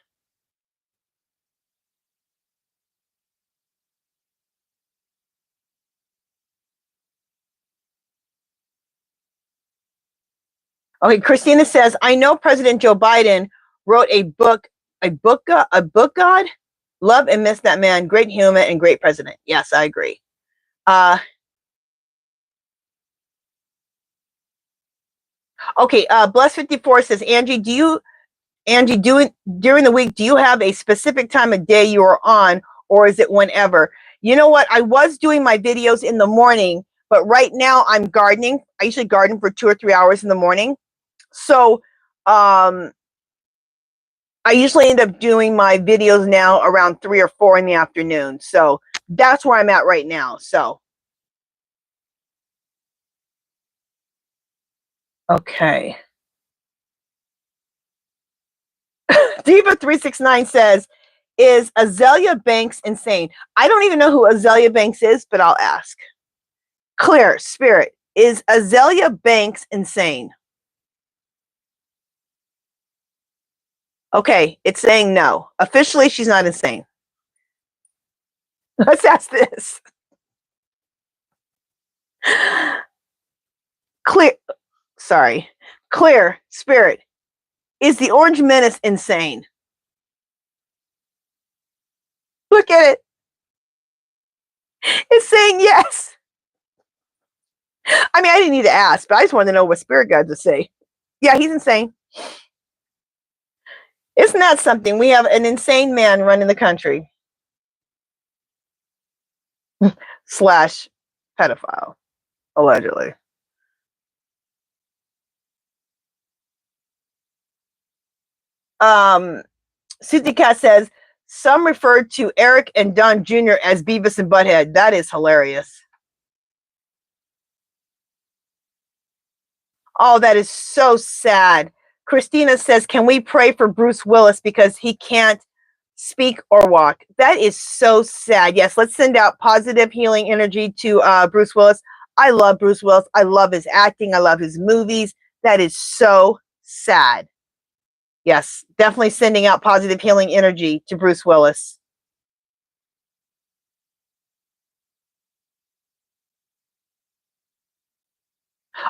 Speaker 1: Okay, Christina says, I know President Joe Biden wrote a book God? Love and miss that man. Great human and great president. Yes, I agree. Okay, Bless54 says, Angie, during the week, do you have a specific time of day you are on, or is it whenever? You know what? I was doing my videos in the morning, but right now I'm gardening. I usually garden for 2 or 3 hours in the morning. So, I usually end up doing my videos now around 3 or 4 in the afternoon. So that's where I'm at right now. So, okay. Diva369 says, is Azalea Banks insane? I don't even know who Azalea Banks is, but I'll ask. Clear Spirit, is Azalea Banks insane? Okay, it's saying no. Officially, she's not insane. Let's ask this. Clear, sorry. Clear Spirit, is the Orange Menace insane? Look at it. It's saying yes. I mean, I didn't need to ask, but I just wanted to know what spirit guides would say. Yeah, he's insane. Isn't that something? We have an insane man running the country. Slash pedophile, allegedly. Susie Cat says, some referred to Eric and Don Jr. as Beavis and Butthead. That is hilarious. Oh, that is so sad. Christina says, can we pray for Bruce Willis because he can't speak or walk? That is so sad. Yes, let's send out positive healing energy to Bruce Willis. I love Bruce Willis. I love his acting. I love his movies. That is so sad. Yes, definitely sending out positive healing energy to Bruce Willis.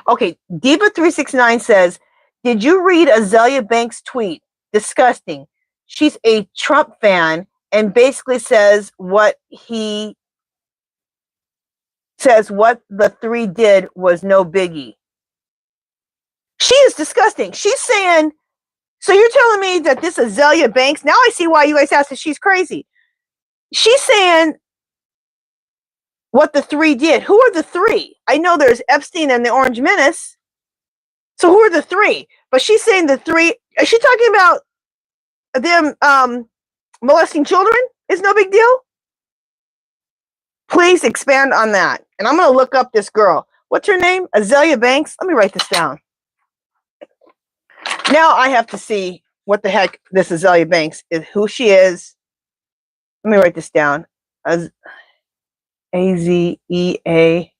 Speaker 1: Okay, Diva369 says, did you read Azalea Banks' tweet? Disgusting. She's a Trump fan and basically says what the three did was no biggie. She is disgusting. She's saying, so you're telling me that this Azalea Banks, now I see why you guys asked if she's crazy. She's saying what the three did. Who are the three? I know there's Epstein and the Orange Menace. So who are the three? But she's saying the three, is she talking about them molesting children is no big deal? Please expand on that. And I'm going to look up this girl. What's her name? Azalea Banks? Let me write this down. Now I have to see what the heck this Azalea Banks is, who she is. Let me write this down. A-Z-E-A.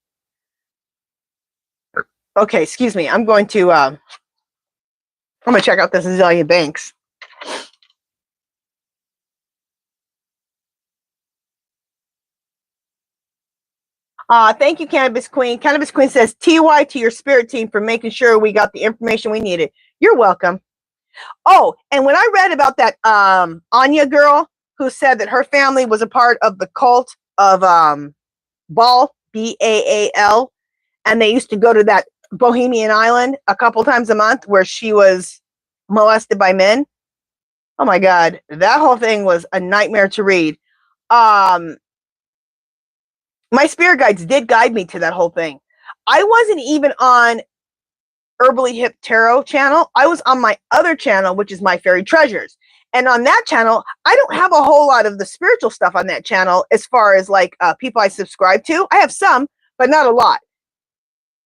Speaker 1: Okay, excuse me. I'm going to check out this Azalea Banks. Thank you, Cannabis Queen. Cannabis Queen says, TY to your spirit team for making sure we got the information we needed. You're welcome. Oh, and when I read about that Anya girl who said that her family was a part of the cult of Baal, B-A-A-L, and they used to go to that Bohemian Island a couple times a month where she was molested by men. Oh my God, that whole thing was a nightmare to read. My spirit guides did guide me to that whole thing. I wasn't even on HerballyHipTarot channel. I was on my other channel, which is My Fairy Treasures. And on that channel, I don't have a whole lot of the spiritual stuff on that channel as far as like people I subscribe to. I have some, but not a lot.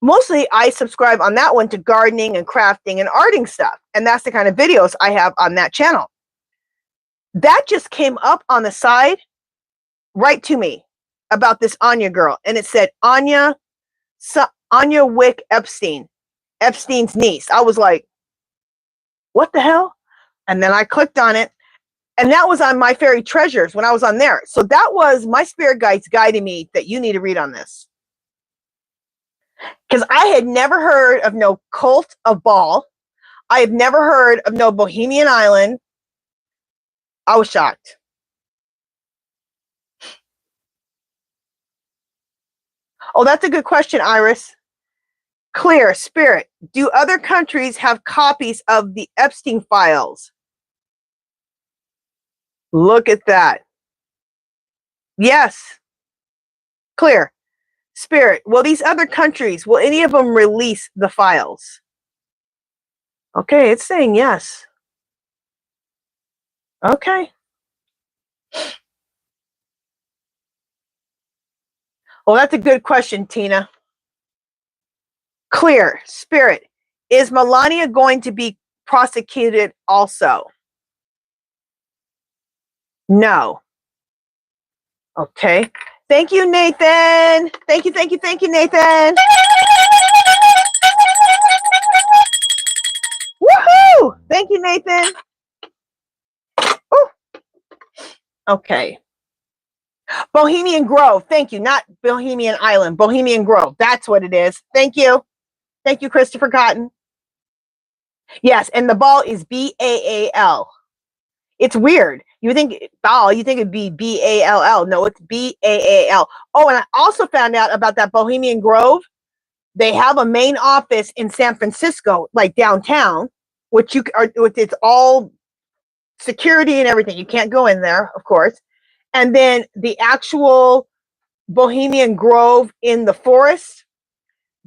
Speaker 1: Mostly I subscribe on that one to gardening and crafting and arting stuff. And that's the kind of videos I have on that channel. That just came up on the side right to me about this Anya girl. And it said Anya Wick Epstein, Epstein's niece. I was like, what the hell? And then I clicked on it. And that was on My Fairy Treasures when I was on there. So that was my spirit guides guiding me that you need to read on this. Because I had never heard of no cult of Baal. I have never heard of no Bohemian Island. I was shocked. Oh, that's a good question, Iris. Clear, Spirit. Do other countries have copies of the Epstein files? Look at that. Yes. Clear. Spirit. Will these other countries, will any of them release the files? Okay, it's saying yes. Okay. Well, that's a good question, Tina. Clear. Spirit. Is Melania going to be prosecuted also? No. Okay. Thank you, Nathan. Thank you, Nathan. Woohoo! Thank you, Nathan. Ooh. Okay. Bohemian Grove. Thank you. Not Bohemian Island. Bohemian Grove. That's what it is. Thank you. Thank you, Christopher Cotton. Yes, and the ball is B-A-A-L. It's weird. You think ball, you think it'd be B-A-L-L. No, it's B-A-A-L. Oh, and I also found out about that Bohemian Grove. They have a main office in San Francisco, like downtown, which it's all security and everything. You can't go in there, of course. And then the actual Bohemian Grove in the forest,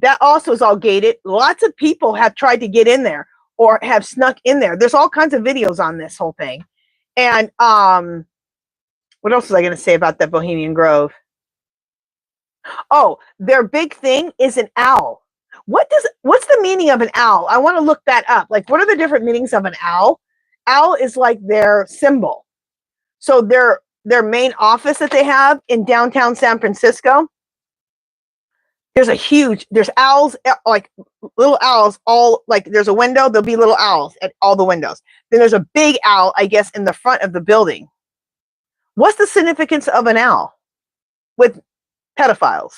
Speaker 1: that also is all gated. Lots of people have tried to get in there or have snuck in there. There's all kinds of videos on this whole thing. And what else was I going to say about that Bohemian Grove? Oh, their big thing is an owl. What's the meaning of an owl? I want to look that up. Like, what are the different meanings of an owl? Owl is like their symbol. So their main office that they have in downtown San Francisco, there's owls, like little owls, all like there's a window, there'll be little owls at all the windows. Then there's a big owl, I guess, in the front of the building. What's the significance of an owl with pedophiles?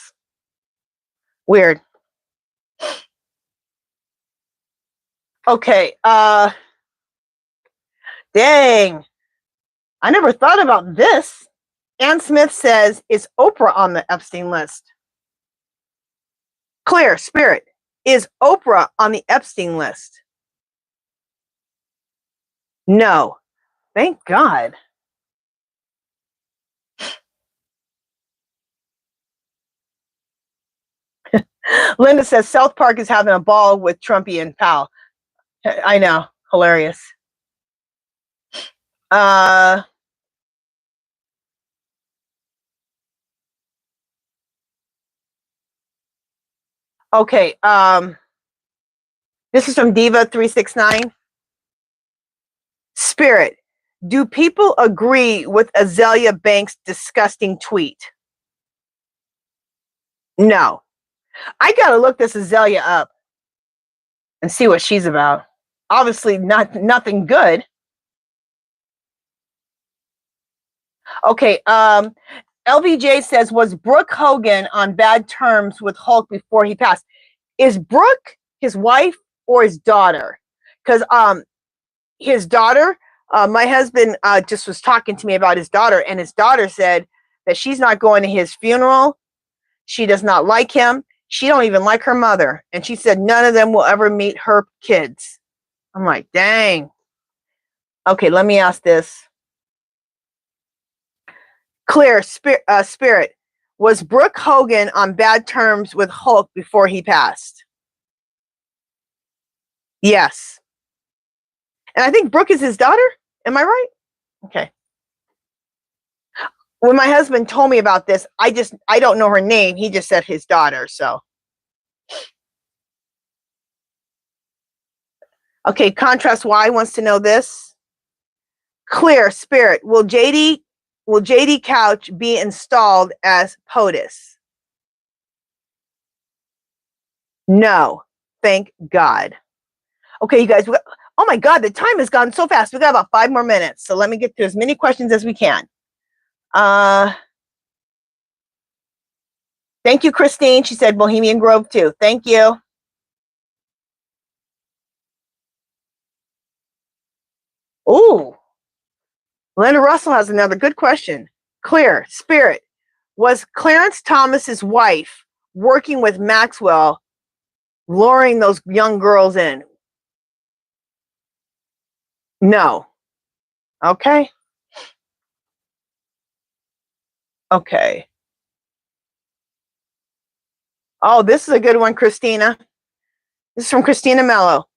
Speaker 1: Weird. Okay, dang. I never thought about this. Ann Smith says, is Oprah on the Epstein list? Clear, Spirit. Is Oprah on the Epstein list? No. Thank God. Linda says, South Park is having a ball with Trumpy and Powell. I know. Hilarious. Okay. This is from Diva369. Spirit, do people agree with Azalea Banks' disgusting tweet? No. I gotta look this Azalea up and see what she's about. Obviously nothing good. Okay, LVJ says, was Brooke Hogan on bad terms with Hulk before he passed? Is Brooke his wife or his daughter? Because his daughter, my husband just was talking to me about his daughter, and his daughter said that she's not going to his funeral. She does not like him. She don't even like her mother. And she said none of them will ever meet her kids. I'm like, dang. Okay, let me ask this. Clear, Spirit. Was Brooke Hogan on bad terms with Hulk before he passed? Yes. And I think Brooke is his daughter. Am I right? Okay. When my husband told me about this, I don't know her name. He just said his daughter. So, okay. Contrast Y wants to know this. Clear, Spirit. Will JD Couch be installed as POTUS? No. Thank God. Okay, you guys. Oh my God, the time has gone so fast. We got about 5 more minutes. So let me get to as many questions as we can. Thank you, Christine. She said Bohemian Grove too. Thank you. Ooh. Linda Russell has another good question. Clear, Spirit. Was Clarence Thomas's wife working with Maxwell luring those young girls in. No. Okay. Okay. Oh, this is a good one, Christina. This is from Christina Mello.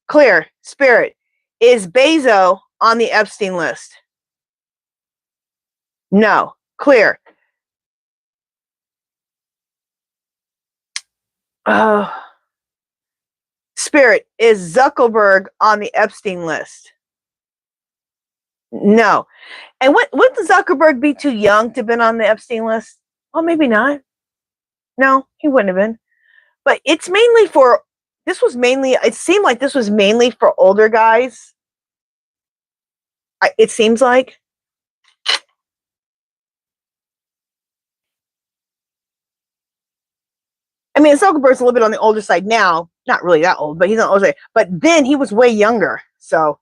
Speaker 1: Clear, Spirit. Is Bezos on the Epstein list? No. Clear. Spirit. Is Zuckerberg on the Epstein list? No. And wouldn't Zuckerberg be too young to have been on the Epstein list? Well, maybe not. No, he wouldn't have been. But it's mainly for, it seemed like this was mainly for older guys. It seems like. I mean, Zuckerberg's a little bit on the older side now. Not really that old, but he's on the older side. But then he was way younger. So.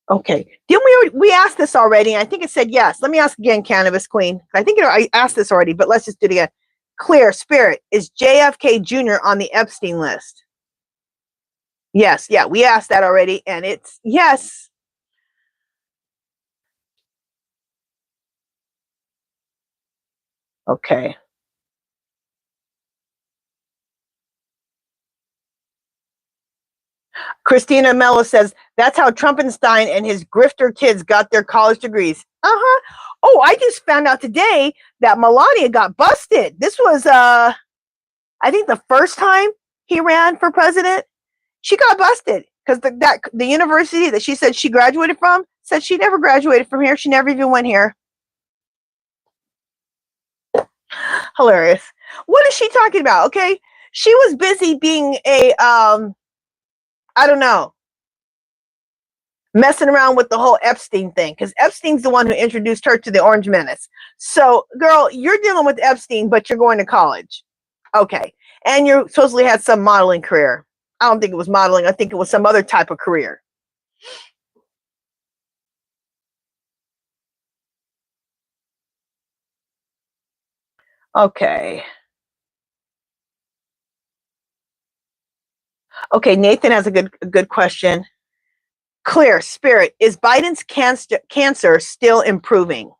Speaker 1: Okay. Didn't we asked this already? I think it said yes. Let me ask again, Cannabis Queen. I think I asked this already, but let's just do it again. Clear, Spirit. Is JFK Jr. on the Epstein list? Yes. Yeah, we asked that already, and it's yes. Okay. Christina Mello says, that's how Trumpenstein and his grifter kids got their college degrees. Uh-huh. Oh, I just found out today that Melania got busted. This was, I think the first time he ran for president, she got busted because the university that she said she graduated from said she never graduated from here. She never even went here. Hilarious. What is she talking about? Okay. She was busy being a, I don't know, messing around with the whole Epstein thing, because Epstein's the one who introduced her to the Orange Menace. So, girl, you're dealing with Epstein, but you're going to college. Okay. And you supposedly had some modeling career. I don't think it was modeling. I think it was some other type of career. Okay. Okay, Nathan has a good question. Clear, Spirit. Is Biden's cancer still improving?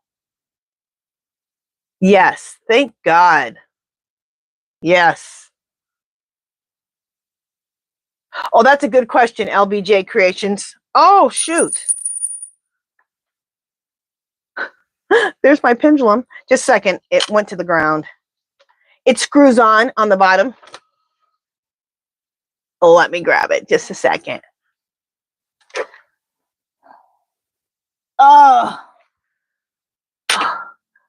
Speaker 1: Yes. Thank God. Yes. Oh, that's a good question, LBJ Creations. Oh, shoot. There's my pendulum. Just a second. It went to the ground. It screws on the bottom. Oh, let me grab it. Just a second. Oh,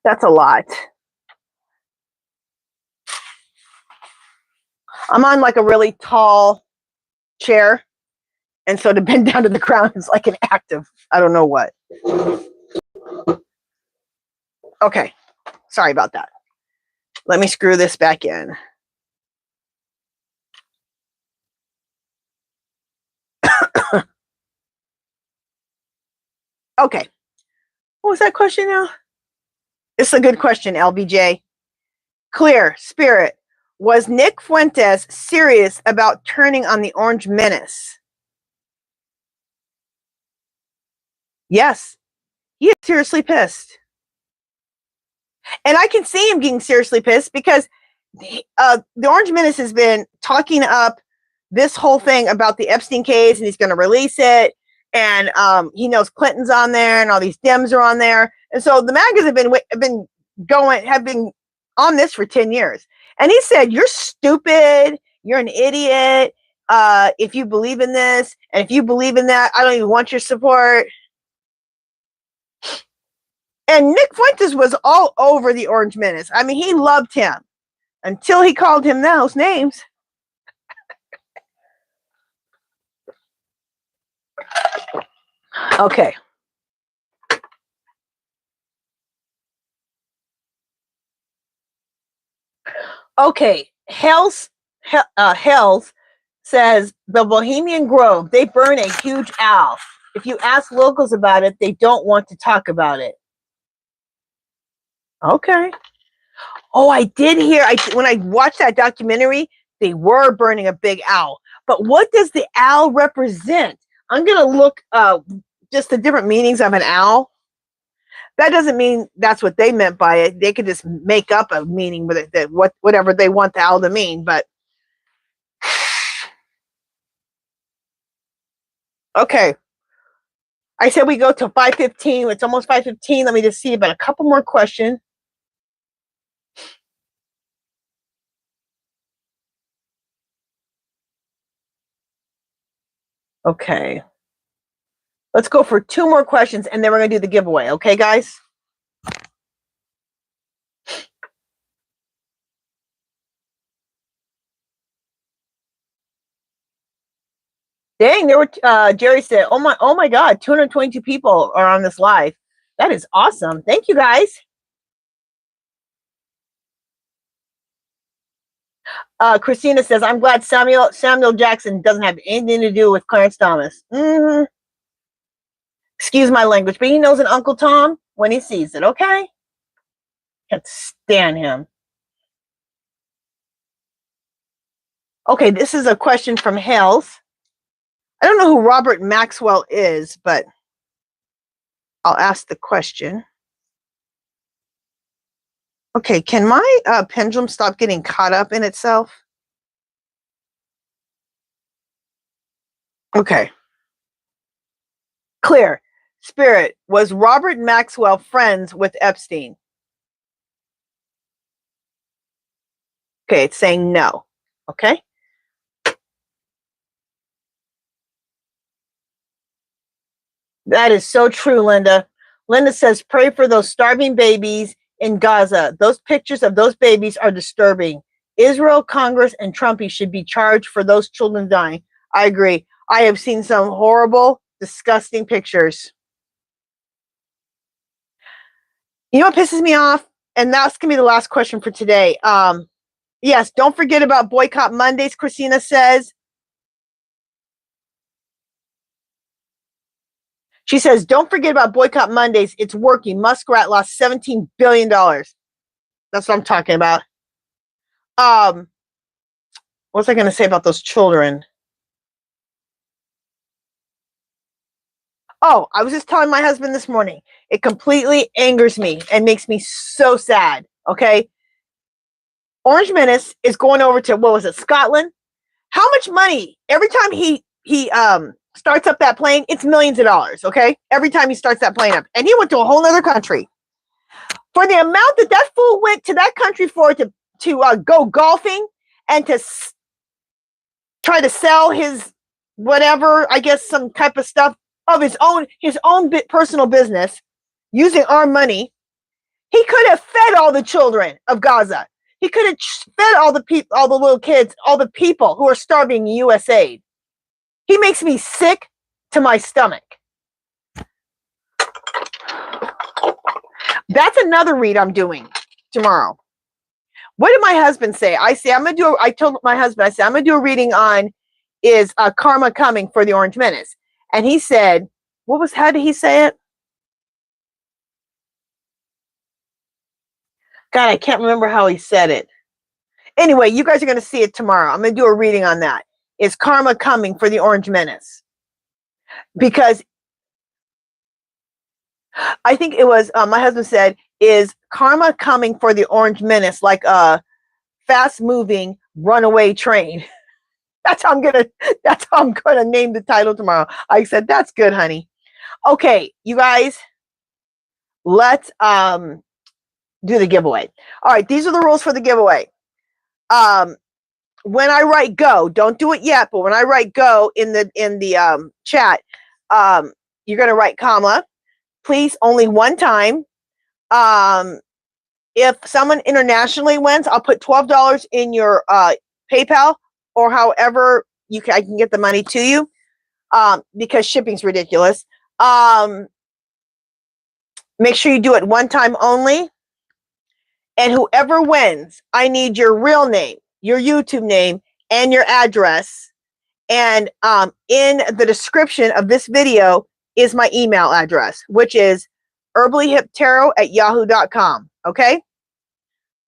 Speaker 1: that's a lot. I'm on like a really tall chair. And so to bend down to the ground is like an act of, I don't know what. Okay. Sorry about that. Let me screw this back in. Okay. What was that question now? It's a good question, LBJ. Clear, Spirit. Was Nick Fuentes serious about turning on the Orange Menace? Yes. He is seriously pissed. And I can see him getting seriously pissed because the Orange Menace has been talking up this whole thing about the Epstein case, and he's going to release it. And he knows Clinton's on there, and all these Dems are on there. And so the MAGAs have been on this for 10 years. And he said, "You're stupid. You're an idiot. If you believe in this, and if you believe in that, I don't even want your support." And Nick Fuentes was all over the Orange Menace. I mean, he loved him until he called him those names. Okay. Okay. Hells says the Bohemian Grove, they burn a huge owl. If you ask locals about it, they don't want to talk about it. Okay. Oh, I did hear, when I watched that documentary, they were burning a big owl. But what does the owl represent? I'm going to look just the different meanings of an owl. That doesn't mean that's what they meant by it. They could just make up a meaning with it, that whatever they want the owl to mean. But okay. I said we go to 5:15. It's almost 5:15. Let me just see about a couple more questions. Okay. Let's go for 2 more questions, and then we're going to do the giveaway. Okay, guys? Dang, there were, Jerry said, oh my God, 222 people are on this live. That is awesome. Thank you, guys. Christina says, I'm glad Samuel Jackson doesn't have anything to do with Clarence Thomas. Excuse my language, but he knows an Uncle Tom when he sees it, okay? Can't stand him. Okay, this is a question from Hales. I don't know who Robert Maxwell is, but I'll ask the question. Okay, can my pendulum stop getting caught up in itself? Okay. Clear. Spirit, was Robert Maxwell friends with Epstein? Okay, it's saying no. Okay. That is so true, Linda. Linda says, pray for those starving babies in Gaza. Those pictures of those babies are disturbing. Israel, Congress, and Trumpy should be charged for those children dying. I agree. I have seen some horrible, disgusting pictures. You know what pisses me off? And that's going to be the last question for today. Yes, don't forget about Boycott Mondays, Christina says. She says, don't forget about Boycott Mondays. It's working. Muskrat lost $17 billion. That's what I'm talking about. What was I going to say about those children? Oh, I was just telling my husband this morning. It completely angers me and makes me so sad. Okay. Orange Menace is going over to, what was it, Scotland? How much money every time he starts up that plane? It's millions of dollars. Okay. Every time he starts that plane up, and he went to a whole other country for the amount that fool went to that country for, to go golfing and to try to sell his whatever, I guess, some type of stuff of his own personal business using our money. He could have fed all the children of Gaza. He could have fed all the people, all the little kids, all the people who are starving in USAID. He makes me sick to my stomach. That's another read I'm doing tomorrow. What did my husband say? I told my husband, I said, I'm going to do a reading on, is karma coming for the Orange Menace? And he said, how did he say it? God, I can't remember how he said it. Anyway, you guys are going to see it tomorrow. I'm going to do a reading on that. Is karma coming for the Orange Menace? Because I think it was, my husband said, is karma coming for the Orange Menace like a fast-moving runaway train? That's how I'm gonna name the title tomorrow. I said, that's good, honey. Okay, you guys, let's do the giveaway. All right, these are the rules for the giveaway. When I write go, don't do it yet, but when I write go in the chat, you're gonna write KAMALA. Please, only one time. If someone internationally wins, I'll put $12 in your PayPal, or however I can get the money to you, because shipping's ridiculous. Make sure you do it one time only. And whoever wins, I need your real name, your YouTube name, and your address. And in the description of this video is my email address, which is HerballyHipTarot@yahoo.com. Okay.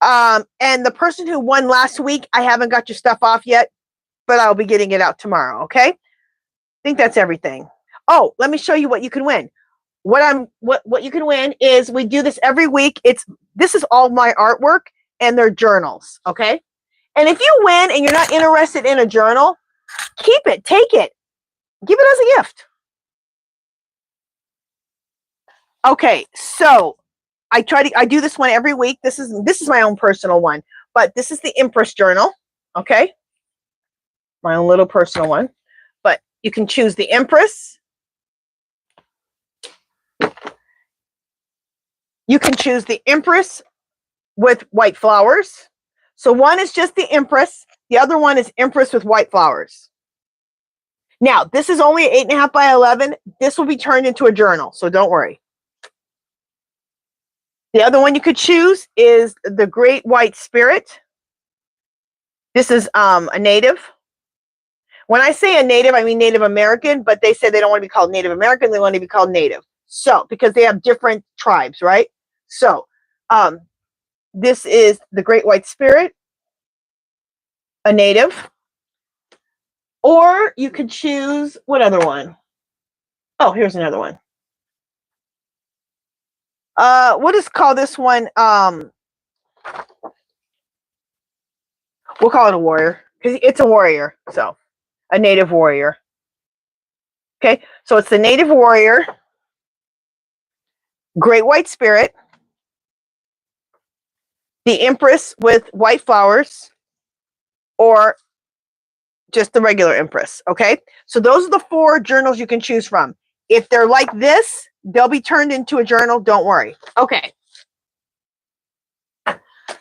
Speaker 1: And the person who won last week, I haven't got your stuff off yet, but I'll be getting it out tomorrow. Okay. I think that's everything. Oh, let me show you what you can win. What you can win is we do this every week. This is all my artwork and they're journals. Okay. And if you win and you're not interested in a journal, keep it, take it, give it as a gift. Okay, so I do this one every week. This is my own personal one, but this is the Empress journal. Okay, my own little personal one. But you can choose the Empress. You can choose the Empress with white flowers. So one is just the Empress. The other one is Empress with white flowers. Now, this is only 8.5 by 11. This will be turned into a journal, so don't worry. The other one you could choose is the Great White Spirit. This is a native. When I say a native, I mean Native American, but they say they don't want to be called Native American. They want to be called native. So, because they have different tribes, right? So, this is the Great White Spirit, a native. Or you could choose, what other one? Oh, here's another one. We'll just call this one, we'll call it a warrior, because it's a warrior, so a native warrior. Okay, so it's the native warrior, Great White Spirit, the Empress with white flowers, or just the regular Empress. Okay, so those are the 4 journals you can choose from. If they're like this, they'll be turned into a journal. Don't worry. Okay,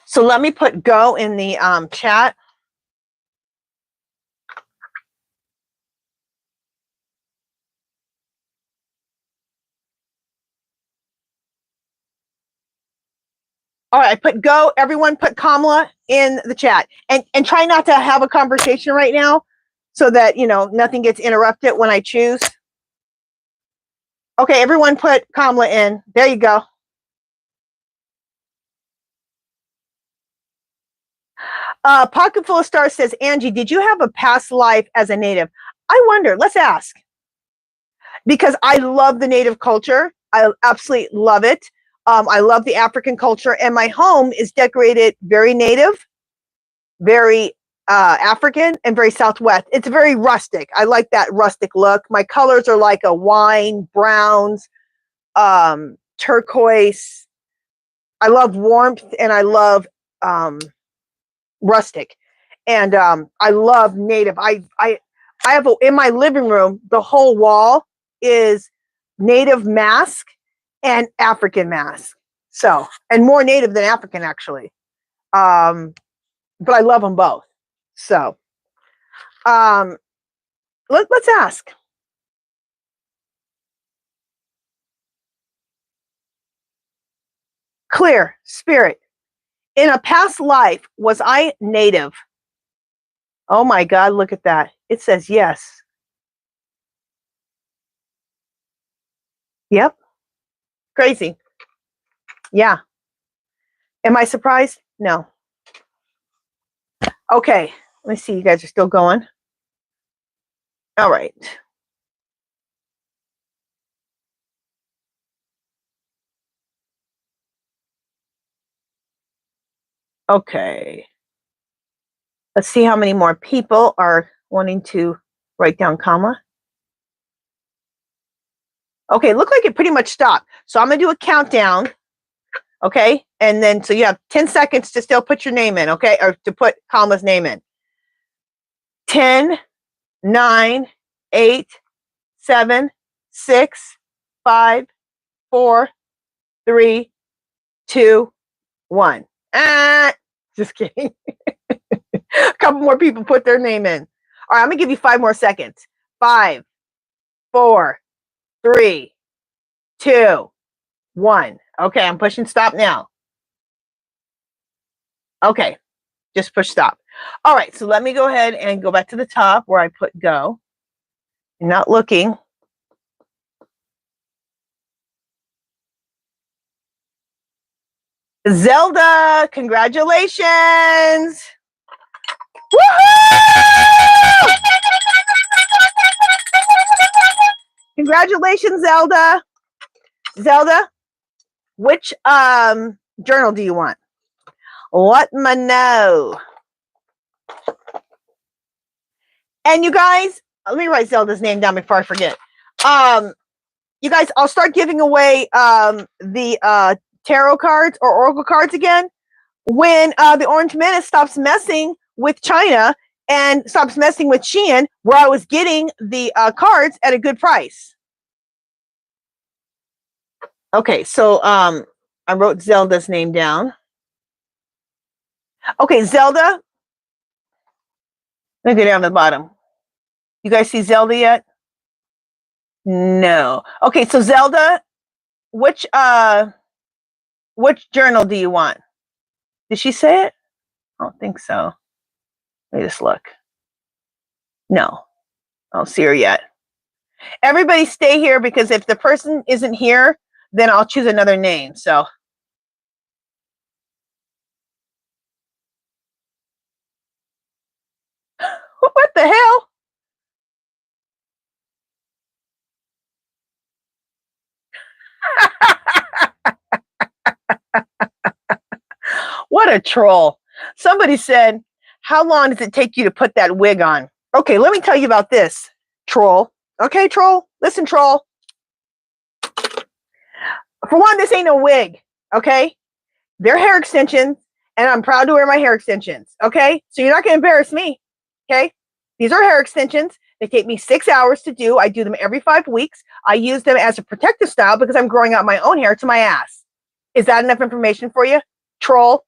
Speaker 1: so let me put go in the chat. All right, I put go. Everyone put Kamala in the chat. And try not to have a conversation right now so that, you know, nothing gets interrupted when I choose. Okay, everyone put Kamala in. There you go. Pocket Full of Stars says, Angie, did you have a past life as a native? I wonder. Let's ask. Because I love the native culture. I absolutely love it. I love the African culture. And my home is decorated very native, very African, and very Southwest. It's very rustic. I like that rustic look. My colors are like a wine, browns, turquoise. I love warmth and I love rustic. And I love native. I have in my living room, the whole wall is native mask and African mask. So, and more native than African actually. But I love them both. So, let's ask. Clear Spirit. In a past life, was I native? Oh my God, look at that. It says yes. Yep. Crazy. Yeah. Am I surprised? No. Okay. Let me see. You guys are still going. All right. Okay. Let's see how many more people are wanting to write down Kamala. Okay, look like it pretty much stopped. So I'm going to do a countdown. Okay. And then, so you have 10 seconds to still put your name in. Okay. Or to put Kamala's name in. 10, 9, 8, 7, 6, 5, 4, 3, 2, 1. Just kidding. A couple more people put their name in. All right, I'm going to give you 5 more seconds. 5, 4, 3, 2, 1. Okay, I'm pushing stop now. Okay, just push stop. All right, so let me go ahead and go back to the top where I put go. I'm not looking. Zelda, congratulations. Woohoo! Congratulations, Zelda. Zelda, which journal do you want? Let me know. And you guys, let me write Zelda's name down before I forget. You guys, I'll start giving away the tarot cards or oracle cards again when the Orange Menace stops messing with China and stops messing with Shein, where I was getting the cards at a good price. Okay, so I wrote Zelda's name down. Okay, Zelda. Let me go down to the bottom. You guys see Zelda yet? No. Okay, so Zelda, which journal do you want? Did she say it? I don't think so. Let me just look. No. I don't see her yet. Everybody stay here because if the person isn't here, then I'll choose another name. So what the hell? What a troll. Somebody said, how long does it take you to put that wig on? Okay, let me tell you about this, troll. Okay, troll? Listen, troll. For one, this ain't no wig, okay? They're hair extensions, and I'm proud to wear my hair extensions, okay? So you're not going to embarrass me, okay? These are hair extensions. They take me 6 hours to do. I do them every 5 weeks. I use them as a protective style because I'm growing out my own hair to my ass. Is that enough information for you, troll?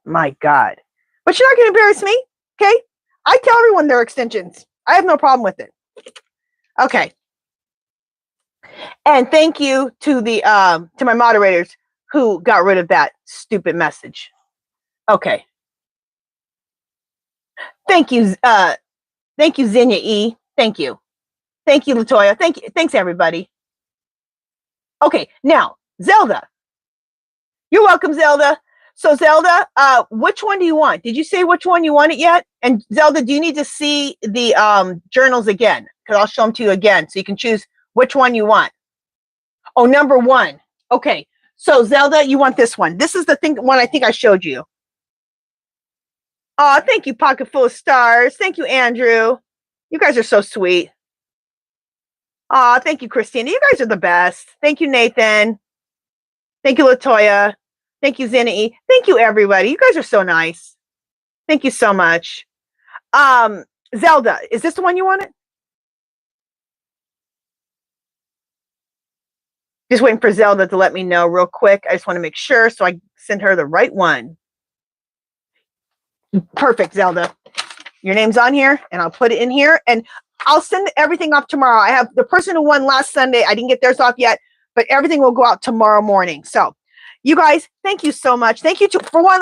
Speaker 1: My God. But you're not going to embarrass me, okay? I tell everyone they're extensions. I have no problem with it. Okay. And thank you to the to my moderators who got rid of that stupid message. Okay. Thank you, Xenia E. Thank you. Thank you, Latoya. Thanks, everybody. Okay, now, Zelda. You're welcome, Zelda. So, Zelda, which one do you want? Did you say which one you wanted yet? And Zelda, do you need to see the journals again? Because I'll show them to you again, so you can choose which one you want. Oh, number 1. Okay, so Zelda, you want this one. This is the one I think I showed you. Oh, thank you, Pocket Full of Stars. Thank you, Andrew. You guys are so sweet. Oh, thank you, Christina. You guys are the best. Thank you, Nathan. Thank you, Latoya. Thank you, Zenny. Thank you, everybody. You guys are so nice. Thank you so much. Zelda, is this the one you wanted? Just waiting for Zelda to let me know real quick. I just want to make sure so I send her the right one. Perfect, Zelda. Your name's on here, and I'll put it in here, and I'll send everything off tomorrow. I have the person who won last Sunday. I didn't get theirs off yet, but everything will go out tomorrow morning. So, you guys, thank you so much. Thank you for one.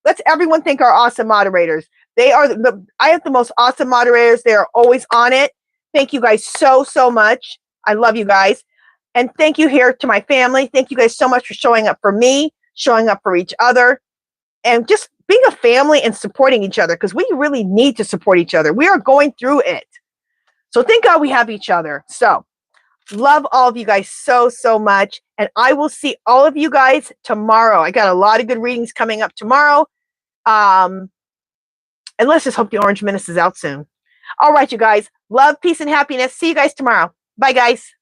Speaker 1: Let's everyone thank our awesome moderators. They are I have the most awesome moderators. They are always on it. Thank you guys so much. I love you guys. And thank you here to my family. Thank you guys so much for showing up for me, showing up for each other, and just being a family and supporting each other, because we really need to support each other. We are going through it. So thank God we have each other. So love all of you guys so much. And I will see all of you guys tomorrow. I got a lot of good readings coming up tomorrow. And let's just hope the Orange Menace is out soon. All right, you guys. Love, peace, and happiness. See you guys tomorrow. Bye, guys.